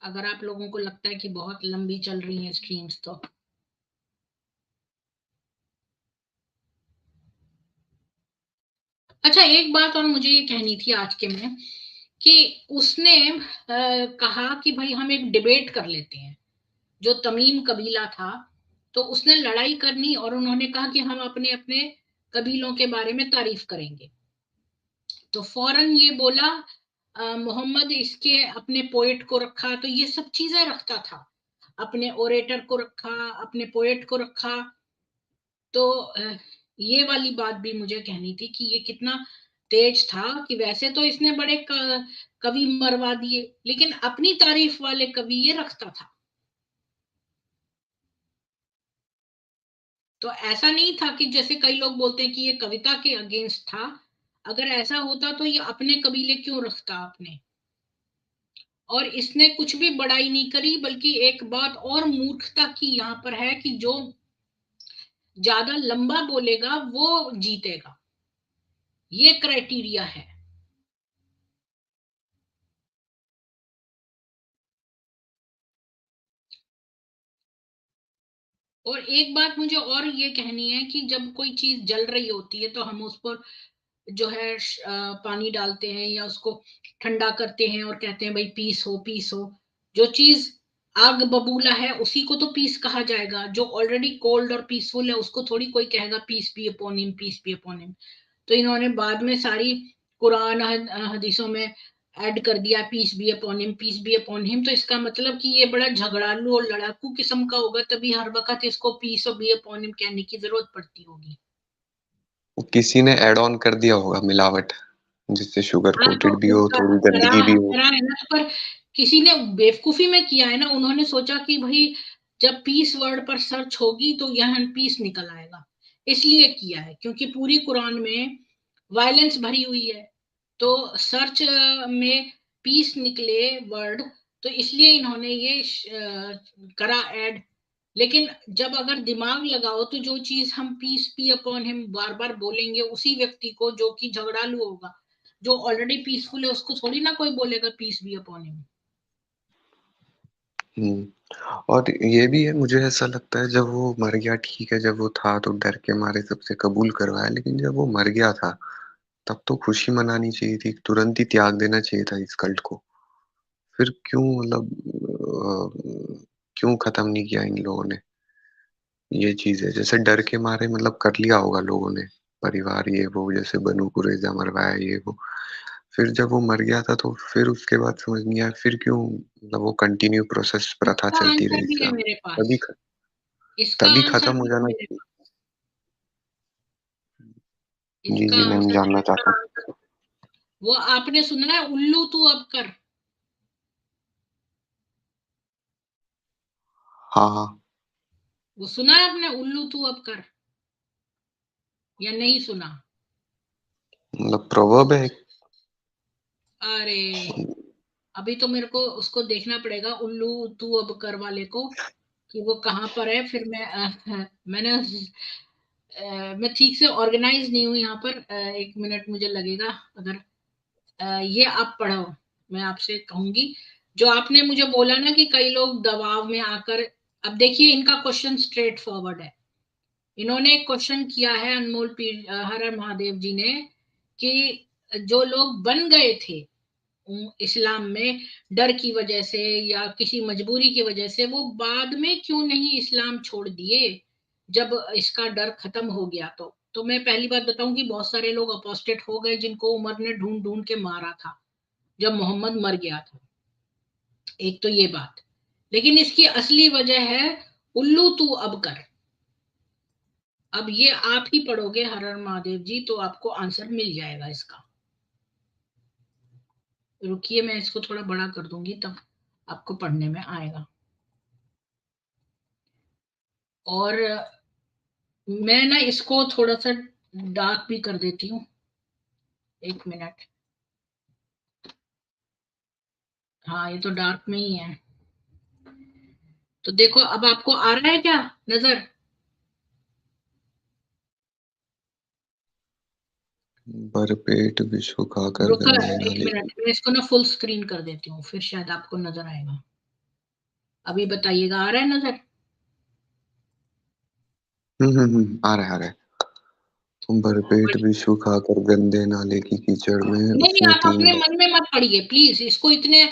अगर आप लोगों को लगता है कि बहुत लंबी चल रही है स्ट्रीम्स तो। अच्छा, एक बात और मुझे ये कहनी थी आज के में, कि उसने कहा कि भाई हम एक डिबेट कर लेते हैं, जो तमीम कबीला था, तो उसने लड़ाई करनी और उन्होंने कहा कि हम अपने अपने कबीलों के बारे में तारीफ करेंगे। तो फौरन ये बोला, मोहम्मद इसके अपने पोएट को रखा, तो ये सब चीजें रखता था, अपने ओरेटर को रखा, अपने पोएट को रखा। तो ये वाली बात भी मुझे कहनी थी कि ये कितना तेज था, कि वैसे तो इसने बड़े कवि मरवा दिए, लेकिन अपनी तारीफ वाले कवि ये रखता था। तो ऐसा नहीं था कि जैसे कई लोग बोलते हैं कि ये कविता के अगेंस्ट था। अगर ऐसा होता तो ये अपने कबीले क्यों रखता आपने? और इसने कुछ भी बड़ाई नहीं करी, बल्कि एक बात और मूर्खता की यहाँ पर है कि जो ज्यादा लंबा बोलेगा वो जीतेगा, ये क्राइटेरिया है। और एक बात मुझे और ये कहनी है कि जब कोई चीज जल रही होती है तो हम उस पर जो है पानी डालते हैं या उसको ठंडा करते हैं और कहते हैं भाई पीस हो पीस हो। जो चीज आग बबूला है उसी को तो पीस कहा जाएगा, जो ऑलरेडी कोल्ड और पीसफुल है उसको थोड़ी कोई कहेगा peace be upon him, peace be upon him. तो इन्होंने बाद में सारी कुरान हदीसों में ऐड कर दिया peace be upon him, peace be upon him. तो इसका मतलब कि ये बड़ा झगड़ालू और लड़ाकू किस्म का होगा, तभी हर वक्त इसको पीस और बी अपॉन हिम कहने की जरूरत पड़ती होगी। किसी ने ऐड ऑन कर दिया होगा मिलावट, जिससे शुगर हाँ, तो कोटेड भी हो, उनका थोड़ी करा गंदगी भी हो। करा है ना, पर किसी ने बेवकूफी में किया है ना, उन्होंने सोचा कि भाई जब पीस वर्ड पर सर्च होगी तो यहाँ पीस निकल आएगा, इसलिए किया है, क्योंकि पूरी कुरान में वायलेंस भरी हुई है। तो सर्च में पीस निकले वर्ड, तो इसलिए इन्होंने ये करा ऐड। लेकिन जब अगर दिमाग लगाओ तो जो चीज हम पीस पी अपॉन हिम बार बार बोलेंगे उसी व्यक्ति को जो कि झगड़ालू होगा, जो ऑलरेडी पीसफुल है, उसको थोड़ी ना कोई बोलेगा पीस बी अपॉन हिम। और ये भी है, मुझे ऐसा लगता है जब वो मर गया ठीक है, जब वो था तो डर के मारे सबसे कबूल करवाया, लेकिन जब वो मर गया था तब तो खुशी मनानी चाहिए थी, तुरंत ही त्याग देना चाहिए था इस कल्ट को। फिर क्यों मतलब क्यों खत्म नहीं किया इन लोगों ने? ये चीज है, जैसे डर के मारे मतलब कर लिया होगा लोगों ने, परिवार ये वो, जैसे बनु कुरेजा मरवाया ये वो। फिर जब वो मर गया था तो फिर उसके बाद समझ नहीं आया फिर क्यों मतलब वो कंटिन्यू प्रोसेस प्रथा इसका चलती आंसर रही भी है इस्लाम। मेरे पास। तभी इसका आंसर खत्म हो भी है जाना मेरे चाहिए। पास। जी इसका जी, मैं आंसर जानना है, चाहता हूँ। वो आपने सुना है उल्लू तू अब कर? हाँ हाँ। वो सुना है आपने, उल्लू तू अब कर, या नहीं सुना? मतलब प्रोवर्ब है एक। अरे, अभी तो मेरे को उसको देखना पड़ेगा, उल्लू तू अब कर वाले को, कि वो कहाँ पर है। फिर मैं ठीक से ऑर्गेनाइज नहीं हूँ यहाँ पर। 1 मिनट मुझे लगेगा। अगर ये आप पढ़ो, मैं आपसे कहूंगी। जो आपने मुझे बोला ना कि कई लोग दबाव में आकर, अब देखिए इनका क्वेश्चन स्ट्रेट फॉरवर्ड है। इन्होंने एक क्वेश्चन किया है अनमोल पीर हर हर महादेव जी ने, कि जो लोग बन गए थे इस्लाम में डर की वजह से या किसी मजबूरी की वजह से, वो बाद में क्यों नहीं इस्लाम छोड़ दिए जब इसका डर खत्म हो गया? तो मैं पहली बात बताऊं कि बहुत सारे लोग अपोस्टेट हो गए जिनको उमर ने ढूंढ ढूंढ के मारा था जब मोहम्मद मर गया था। एक तो ये बात, लेकिन इसकी असली वजह है उल्लू तू अब कर। अब ये आप ही पढ़ोगे हर हर महादेव जी तो आपको आंसर मिल जाएगा इसका। रुकिए, मैं इसको थोड़ा बड़ा कर दूंगी, तब आपको पढ़ने में आएगा। और मैं ना इसको थोड़ा सा डार्क भी कर देती हूँ। 1 मिनट। हाँ, ये तो डार्क में ही है। तो देखो, अब आपको आ रहा है क्या नजर? भरपेट विश्व खाकर रुको गंदे 1 मिनट, नाले। मैं इसको ना फुल स्क्रीन कर देती हूँ, फिर शायद आपको नजर आएगा। अभी बताइएगा, आ रहा है नजर? आ रहा है आ रहा है। तुम भरपेट विश्व खाकर गंदे नाले की कीचड़ में नहीं नहीं, उसने आप तीन अपने बार। मन में मत पढ़िए प्लीज इसको, इतने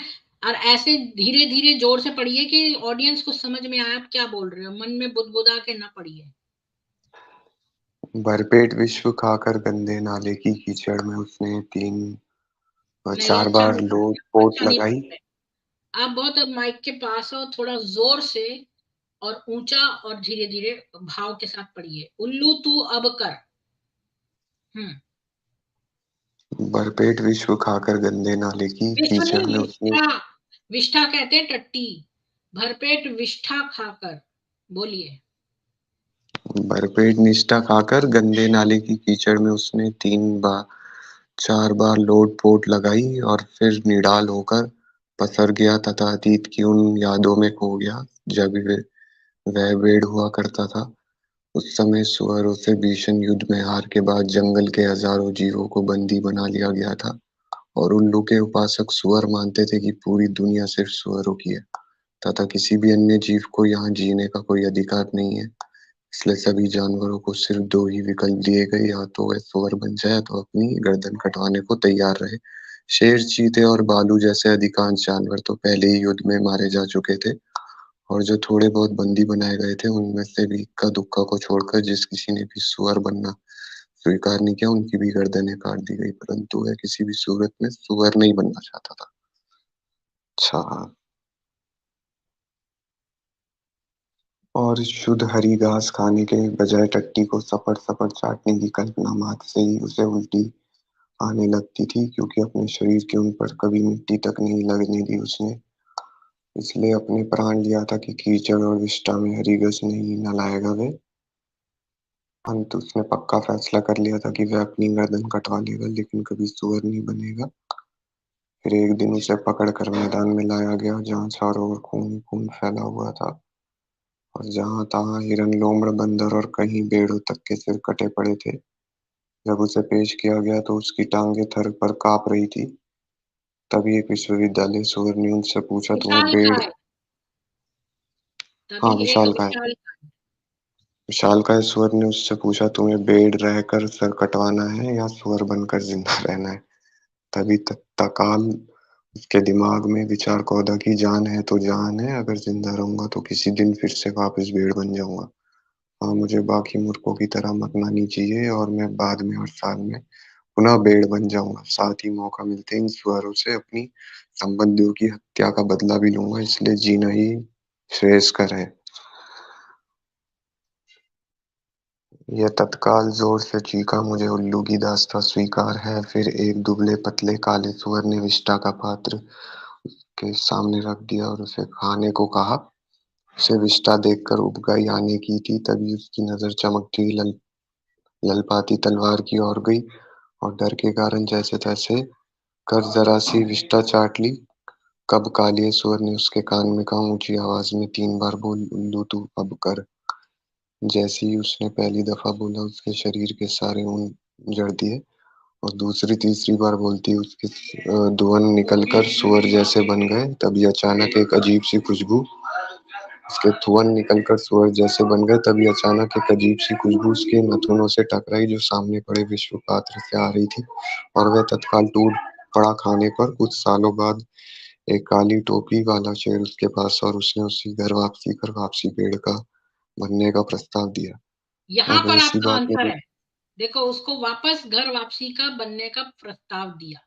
और ऐसे धीरे धीरे जोर से पढ़िए कि ऑडियंस को समझ में आए आप क्या बोल रहे हो। मन में बुदबुदा के ना पढ़िए। भरपेट विश्व खाकर गंदे नाले की कीचड़ में उसने नहीं, चार अच्छा बार नहीं पढ़ लोट रहे, पोट अच्छा नहीं लगाई। पढ़ रहे। आप बहुत अब माइक के पास हो, थोड़ा जोर से और ऊंचा और धीरे धीरे भाव के साथ पढ़िए। उल्लू तू अब कर। हम्म। भरपेट विश्व खाकर गंदे नाले की विष्ठा कीचड़ नहीं, में उसने। विष्ठा। विष्ठा कहते हैं टट्टी। भरपेट विष्ठा खाकर, बोलिए। भरपेट निष्ठा खाकर गंदे नाले की कीचड़ में उसने चार बार लोट पोट लगाई और फिर निडाल होकर पसर गया तथा अतीत की उन यादों में खो गया जब वह वेड़ हुआ करता था। उस समय सुअरों से भीषण युद्ध में हार के बाद जंगल के हजारों जीवों को बंदी बना लिया गया था, और उल्लू के उपासक सुअर मानते थे कि पूरी दुनिया सिर्फ सुअरों की है तथा किसी भी अन्य जीव को यहाँ जीने का कोई अधिकार नहीं है। इसलिए सभी जानवरों को सिर्फ दो ही विकल्प दिए गए, या तो वह सुअर बन जाए तो अपनी गर्दन कटवाने को तैयार रहे। शेर, चीते और भालू जैसे अधिकांश जानवर तो पहले ही युद्ध में मारे जा चुके थे, और जो थोड़े बहुत बंदी बनाए गए थे उनमें से भी इक्का दुक्का को छोड़कर जिस किसी ने भी सुअर बनना स्वीकार नहीं किया उनकी भी गर्दनें काट दी गई, परंतु वह किसी भी सूरत में सुअर नहीं बनना चाहता था। अच्छा। और शुद्ध हरी घास खाने के बजाय टट्टी को सपट सपट चाटने की कल्पना मात्र से ही उसे उल्टी आने लगती थी, क्योंकि अपने शरीर के उन पर कभी मिट्टी तक नहीं लगने दी उसने। इसलिए अपने प्राण लिया था कि कीचड़ और विष्ठा में हरी घास नहीं न लाएगा वे। अंत उसने पक्का फैसला कर लिया था कि वह अपनी गर्दन कटवा लेगा लेकिन कभी सुअर नहीं बनेगा। फिर एक दिन उसे पकड़ कर मैदान में लाया गया जहाँ चारों ओर खून ही खून फैला हुआ था, और जहाँ तहाँ हिरन, लोमड़, बंदर और कहीं भेड़ों तक के सिर कटे पड़े थे। जब उसे पेश किया गया तो उसकी टांगें थर पर कांप रही थी। तभी एक विश्वविद्यालय सुअर ने उनसे पूछा, ये क्या तुम्हें लिखा भेड़ है? तब हाँ, ये विशाल विशालकाय सुअर ने उससे पूछा, तुम्हें भेड़ रहकर सर कटवाना है या सुअर बनकर जिंदा रहना है? तभी तत्काल उसके दिमाग में विचार कौदा की जान है तो जान है, अगर जिंदा रहूंगा तो किसी दिन फिर से वापस भेड़ बन जाऊंगा। हाँ, मुझे बाकी मूर्खों की तरह मत माननी चाहिए और मैं बाद में हर साल में पुनः भेड़ बन जाऊंगा। साथ ही मौका मिलते इन सुअरों से अपनी संबंधियों की हत्या का बदला भी लूंगा, इसलिए जीना ही श्रेयस्कर है। यह तत्काल जोर से चीखा, मुझे उल्लू की दास्तां स्वीकार है। फिर एक दुबले पतले काले सुअर ने विष्ठा का पात्र के सामने रख दिया और उसे खाने को कहा। उसे विष्ठा देखकर उपगाई आने की थी, तभी उसकी नजर चमकती हुई ललपाती तलवार की ओर गई और डर के कारण जैसे तैसे कर जरा सी विष्ठा चाट ली। कब कालिए सुअर ने उसके कान में कहा, ऊंची आवाज में 3 बार बोल, उल्लू तू अब कर। जैसे ही उसने पहली दफा बोला, उसके शरीर के सारे ऊन जड़ दिए और दूसरी तीसरी बार बोलती उसके धुवन निकलकर सुअर जैसे बन गए। तभी अचानक एक अजीब सी खुशबू उसके धुवन निकलकर सुअर जैसे बन गए। तभी अचानक एक अजीब सी खुशबू उसके नाखूनों से टकराई, जो सामने पड़े विश्व पात्र से आ रही थी, और वह तत्काल टूट पड़ा। खाने पर कुछ सालों बाद एक काली टोपी वाला शेर उसके पास, और उसने उसी घर वापसी कर वापसी पेड़ का बनने का प्रस्ताव दिया। यहाँ अब पर ऐसी आपका बात आंसर नहीं। है। देखो, उसको वापस घर वापसी का बनने का प्रस्ताव दिया।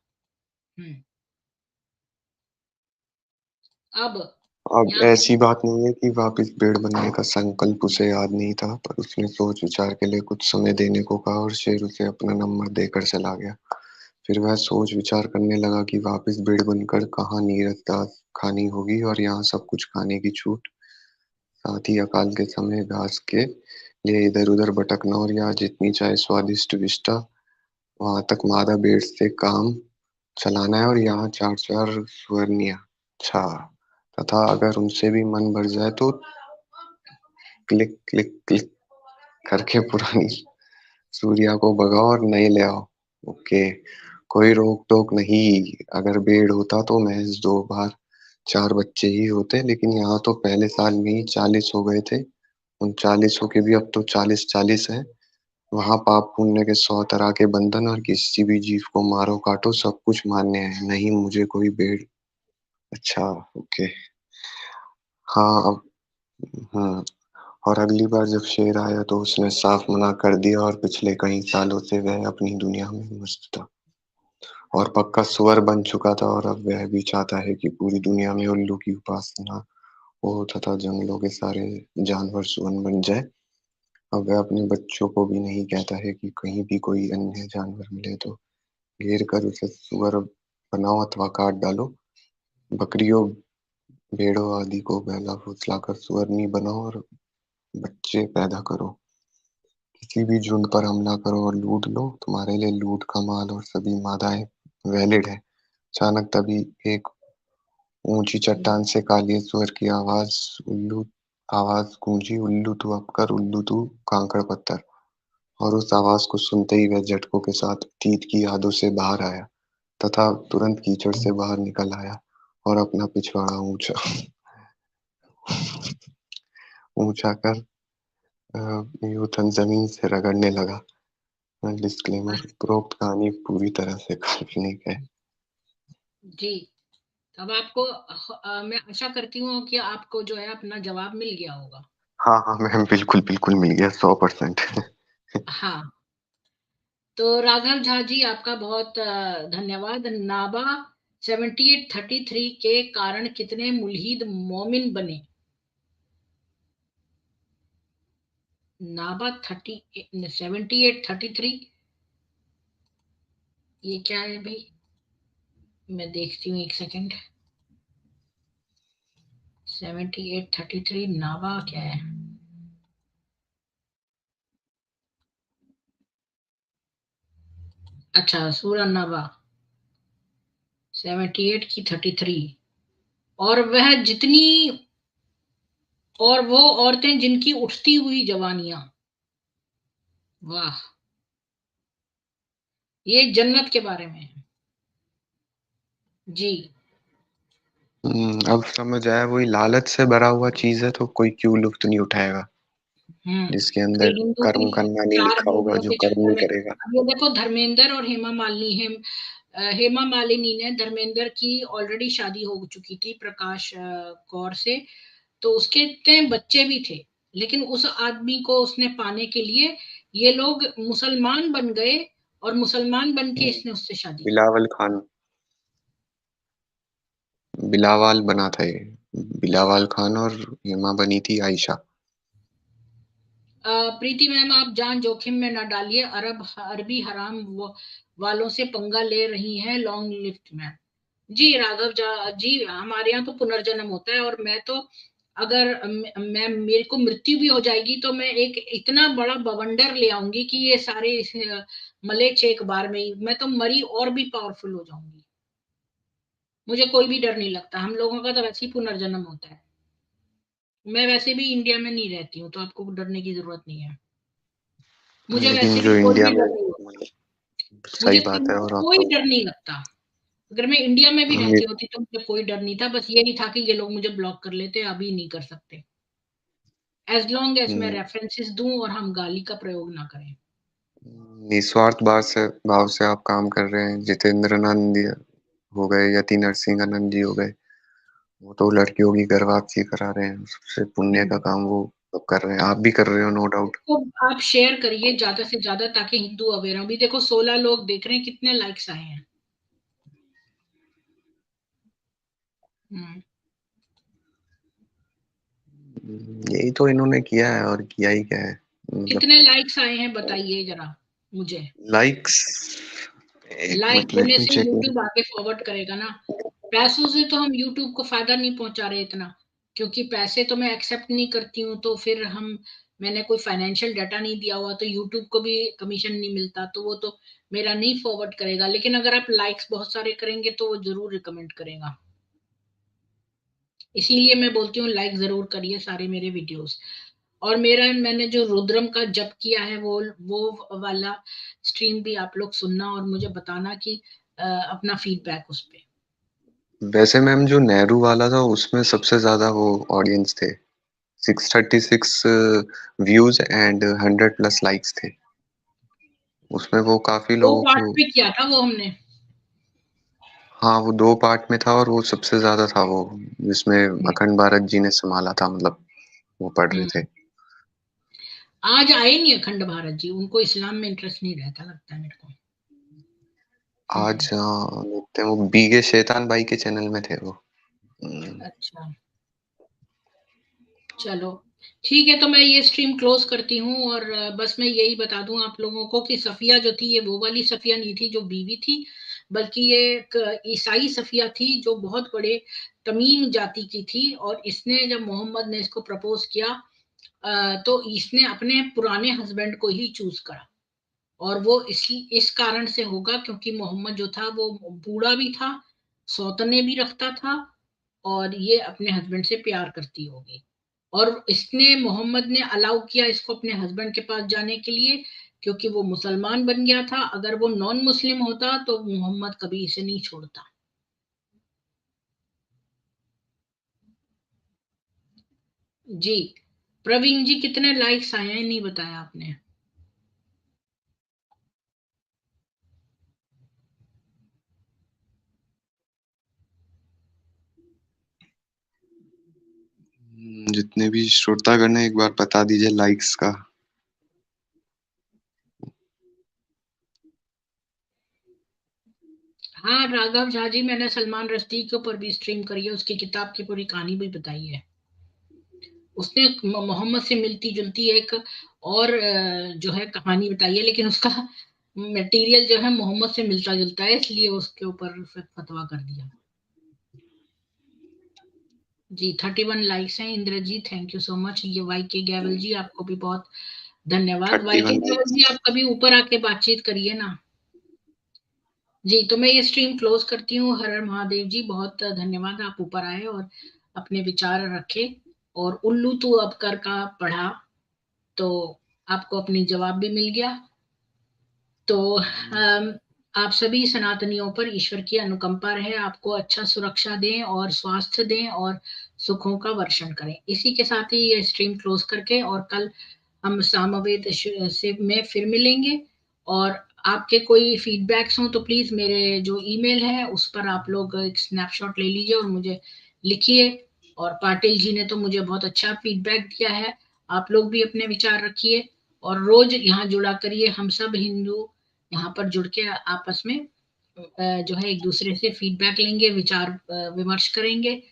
अब अब यहाँ ऐसी बात नहीं है कि वापस भेड़ बनने का संकल्प उसे याद नहीं था, पर उसने सोच विचार के लिए कुछ समय देने को कहा और शेर उसे अपना नंबर देकर चला गया। फिर वह सोच विचार करने लगा कि वापस भेड़ बनकर कहाँ नीरस दास खानी होगी और यहाँ सब कुछ खाने की छूट। साथ ही अकाल के समय घास के लिए इधर उधर भटकना और यहाँ जितनी चाहे स्वादिष्ट विष्टा वहां तक मादा भेड़ से काम चलाना है, और यहाँ चार चार सुअरनियां अच्छा तथा अगर उनसे भी मन भर जाए तो क्लिक क्लिक क्लिक करके पुरानी सूर्या को भगाओ और नए ले आओ। ओके, कोई रोक टोक नहीं। अगर भेड़ होता तो महज 2 बार 4 बच्चे ही होते, लेकिन यहाँ तो पहले साल में ही 40 हो गए थे। उन 40 के भी अब तो 40-40 है। वहां पाप पुण्य के 100 तरह के बंधन, और किसी भी जीव को मारो काटो सब कुछ मान्य है। नहीं, मुझे कोई भेड़ अच्छा। ओके, हाँ अब हाँ। और अगली बार जब शेर आया तो उसने साफ मना कर दिया, और पिछले कई सालों से वह अपनी दुनिया में मस्त था और पक्का सुअर बन चुका था, और अब वह भी चाहता है कि पूरी दुनिया में उल्लू की उपासना हो तथा जंगलों के सारे जानवर सुअर बन जाए। अब वह अपने बच्चों को भी नहीं कहता है कि कहीं भी कोई अन्य जानवर मिले तो घेर कर उसे सुअर बनाओ अथवा काट डालो। बकरियों भेड़ों आदि को बहला फुसलाकर सुअरनी बनाओ और बच्चे पैदा करो। किसी भी झुंड पर हमला करो और लूट लो। तुम्हारे लिए लूट का माल और सभी मादाएं वैलिड है। अचानक तभी एक ऊंची चट्टान से काली सुअर की आवाज गूंजी, उल्लू तू अब कर, उल्लू तू कांकड़ पत्थर। और उस आवाज को सुनते ही वह झटकों के साथ अतीत की यादों से बाहर आया तथा तुरंत कीचड़ से बाहर निकल आया और अपना पिछवाड़ा ऊंचा ऊंचा कर यूथन जमीन से रगड़ने लगा। डिस्क्लेमर, उपरोक्त कहानी पूरी तरह से काल्पनिक है। जी, अब आपको मैं आशा करती हूँ कि आपको जो है अपना जवाब मिल गया होगा। हाँ हाँ मैम, बिल्कुल बिल्कुल मिल गया 100%। हाँ, तो राघव झा जी, आपका बहुत धन्यवाद। नाबा 7833 के कारण कितने मुल्हिद मोमिन बने? नाबा 7833, ये क्या है भाई? मैं देखती हूँ, एक सेकंड। 7833 नाबा क्या है? अच्छा, सूरह नाबा 78 की 33। और वह जितनी और वो औरतें जिनकी उठती हुई जवानियां। वाह, ये जन्नत के बारे में है जी। अब समझ आया, वही लालच से भरा हुआ चीज है तो कोई क्यों लुत्फ नहीं उठाएगा, जिसके अगर अंदर हिंदू की कर्म करना नहीं 4 लिखा होगा, बीवियों जो के कर्म चक्कर नहीं में, करेगा। अब ये देखो धर्मेंद्र और हेमा मालिनी, हेमा मालिनी ने, धर्मेंद्र की ऑलरेडी शादी हो चुकी थी प्रकाश कौर से, तो उसके इतने बच्चे भी थे, लेकिन उस आदमी को उसने पाने के लिए ये लोग मुसलमान बन गए, और मुसलमान बन के इसने उससे शादी की। बिलावल खान, बिलावाल बना था ये, बिलावाल खान, और हेमा बनी थी आयशा। प्रीति मैम, आप जान जोखिम में न डालिए, अरबी हराम वालों से पंगा ले रही हैं, लॉन्ग लिफ्ट में। जी राघव जी, हमारे यहाँ तो पुनर्जन्म होता है, और मैं तो, अगर मैं मेरे को मृत्यु भी हो जाएगी तो मैं एक इतना बड़ा बवंडर ले आऊंगी कि ये सारे मले एक बार में ही मैं तो मरी और भी पावरफुल हो जाऊंगी। मुझे कोई भी डर नहीं लगता, हम लोगों का तो वैसे ही पुनर्जन्म होता है। मैं वैसे भी इंडिया में नहीं रहती हूँ, तो आपको डरने की जरूरत नहीं है। मुझे लेकिन वैसे जो भी कोई इंडिया भी में, डर नहीं, सही मुझे बात है, और कोई आपका डर नहीं लगता। अगर मैं इंडिया में भी मे- रहती होती तो मुझे कोई डर नहीं था, बस यही था कि ये लोग मुझे ब्लॉक कर लेते, अभी नहीं कर सकते, एज लॉन्ग एज मैं रेफरेंसेस दूं और हम गाली का प्रयोग ना करें। निस्वार्थ भाव से आप काम कर रहे हैं। जितेंद्र आनंद हो गए, यति नरसिंह आनंद जी हो गए, वो तो लड़कियों की गर्भापसी करा रहे हैं, सबसे पुण्य का काम वो कर रहे हैं, आप भी कर रहे हो, नो डाउट। तो आप शेयर करिए ज्यादा से ज्यादा, ताकि हिंदू अवेयर हो। अभी देखो 16 लोग देख रहे हैं, कितने लाइक्स आए हैं। हम्म, यही तो इन्होंने किया है, और किया ही क्या है, मतलब। कितने लाइक्स आए हैं बताइए जरा मुझे। लाइक्स, एक लाइक मिनट, होने लेट मी से चेक। यूट्यूब आगे फॉरवर्ड करेगा ना। पैसों से तो हम यूट्यूब को फायदा नहीं पहुंचा रहे इतना, क्योंकि पैसे तो मैं एक्सेप्ट नहीं करती हूँ, तो फिर मैंने कोई फाइनेंशियल डाटा नहीं दिया हुआ, तो यूट्यूब को भी कमीशन नहीं मिलता, तो वो तो मेरा नहीं फॉरवर्ड करेगा। लेकिन अगर आप लाइक्स बहुत सारे करेंगे तो वो जरूर रिकमेंड करेगा। इसीलिए मैं बोलती हूँ लाइक जरूर करिए सारे मेरे वीडियोस। और मैंने जो रुद्रम का जप किया है, वो वाला स्ट्रीम भी आप लोग सुनना और मुझे बताना कि अपना फीडबैक उस पे। वैसे मैम, जो नेहरू वाला था उसमें सबसे ज्यादा वो ऑडियंस थे, 636 व्यूज एंड 100+ लाइक्स थे उसमें, वो काफी दो लोगों पार्ट को। पे किया था वो हमने। हाँ, वो 2 पार्ट में था, और वो सबसे ज्यादा था वो, जिसमें अखंड भारत जी ने संभाला था, मतलब वो पढ़ रहे हम्म, थे। आज आए नहीं अखंड भारत जी, उनको इस्लाम में इंटरेस्ट नहीं रहता लगता है मेरे को। आज देखते हैं, वो बीगे शैतान भाई के चैनल में थे वो। हम्म, अच्छा, चलो ठीक है, तो मैं ये स्ट्रीम क्लोज करती हूँ, और बस मैं यही बता दूं आप लोगों को कि सफिया जो थी, ये वो वाली सफिया नहीं थी जो बीवी थी, बल्कि ये एक ईसाई सफिया थी जो बहुत बड़े तमीम जाति की थी। और इसने, जब मोहम्मद ने इसको प्रपोज किया, तो इसने अपने पुराने हस्बैंड को ही चूज करा। और वो इस कारण से होगा क्योंकि मोहम्मद जो था वो बूढ़ा भी था, सौतने भी रखता था, और ये अपने हस्बैंड से प्यार करती होगी। और इसने, मोहम्मद ने अलाउ किया इसको अपने हस्बैंड के पास जाने के लिए, क्योंकि वो मुसलमान बन गया था। अगर वो नॉन मुस्लिम होता तो मोहम्मद कभी इसे नहीं छोड़ता। जी, प्रवीण जी कितने लाइक्स आए हैं नहीं बताया आपने। जितने भी श्रोतागण है, एक बार बता दीजिए लाइक्स का। हाँ राघव झा जी, मैंने सलमान रश्दी के ऊपर भी स्ट्रीम करी है, उसकी किताब की पूरी कहानी भी बताई है। उसने मोहम्मद से मिलती जुलती एक और जो है कहानी बताई है, लेकिन उसका मटेरियल जो है मोहम्मद से मिलता जुलता है, इसलिए उसके ऊर फतवा कर दिया। जी 31 लाइक्स हैं Indrajit, thank you so much. ये वाई के गैवल जी, आपको भी बहुत धन्यवाद। वाई के 31 गैवल लाइक्स। जी, आप कभी ऊपर आके बातचीत करिए ना। जी, तो मैं ये स्ट्रीम क्लोज करती हूँ। हर हर महादेव जी, बहुत धन्यवाद आप ऊपर आए और अपने विचार रखे। और उल्लू तू अब कर का पढ़ा, तो आपको अपनी जवाब भी मिल गया। तो आप सभी सनातनियों पर ईश्वर की अनुकंपा रहे, आपको अच्छा सुरक्षा दें और स्वास्थ्य दें और सुखों का वर्षण करें। इसी के साथ ही ये स्ट्रीम क्लोज करके और कल हम सामवेद से में फिर मिलेंगे। और आपके कोई फीडबैक्स हो तो प्लीज मेरे जो ईमेल है उस पर आप लोग एक स्नैपशॉट ले लीजिए और मुझे लिखिए। और पाटिल जी ने तो मुझे बहुत अच्छा फीडबैक दिया है, आप लोग भी अपने विचार रखिए और रोज यहाँ जुड़ा करिए। हम सब हिंदू यहाँ पर जुड़ के आपस में जो है एक दूसरे से फीडबैक लेंगे, विचार विमर्श करेंगे।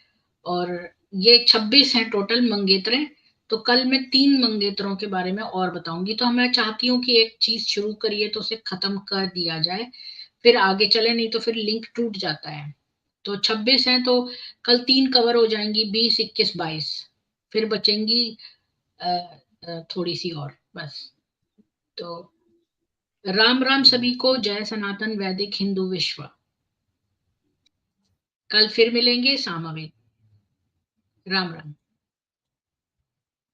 और ये 26 हैं टोटल मंगेतरे। तो कल मैं 3 मंगेतरों के बारे में और बताऊंगी। तो मैं चाहती हूँ कि एक चीज शुरू करिए तो उसे खत्म कर दिया जाए, फिर आगे चले, नहीं तो फिर लिंक टूट जाता है। तो 26 हैं तो कल 3 कवर हो जाएंगी, 20, 21, 22, फिर बचेंगी थोड़ी सी और बस। तो राम राम सभी को, जय सनातन वैदिक हिंदू विश्व। कल फिर मिलेंगे सामवेद। राम राम।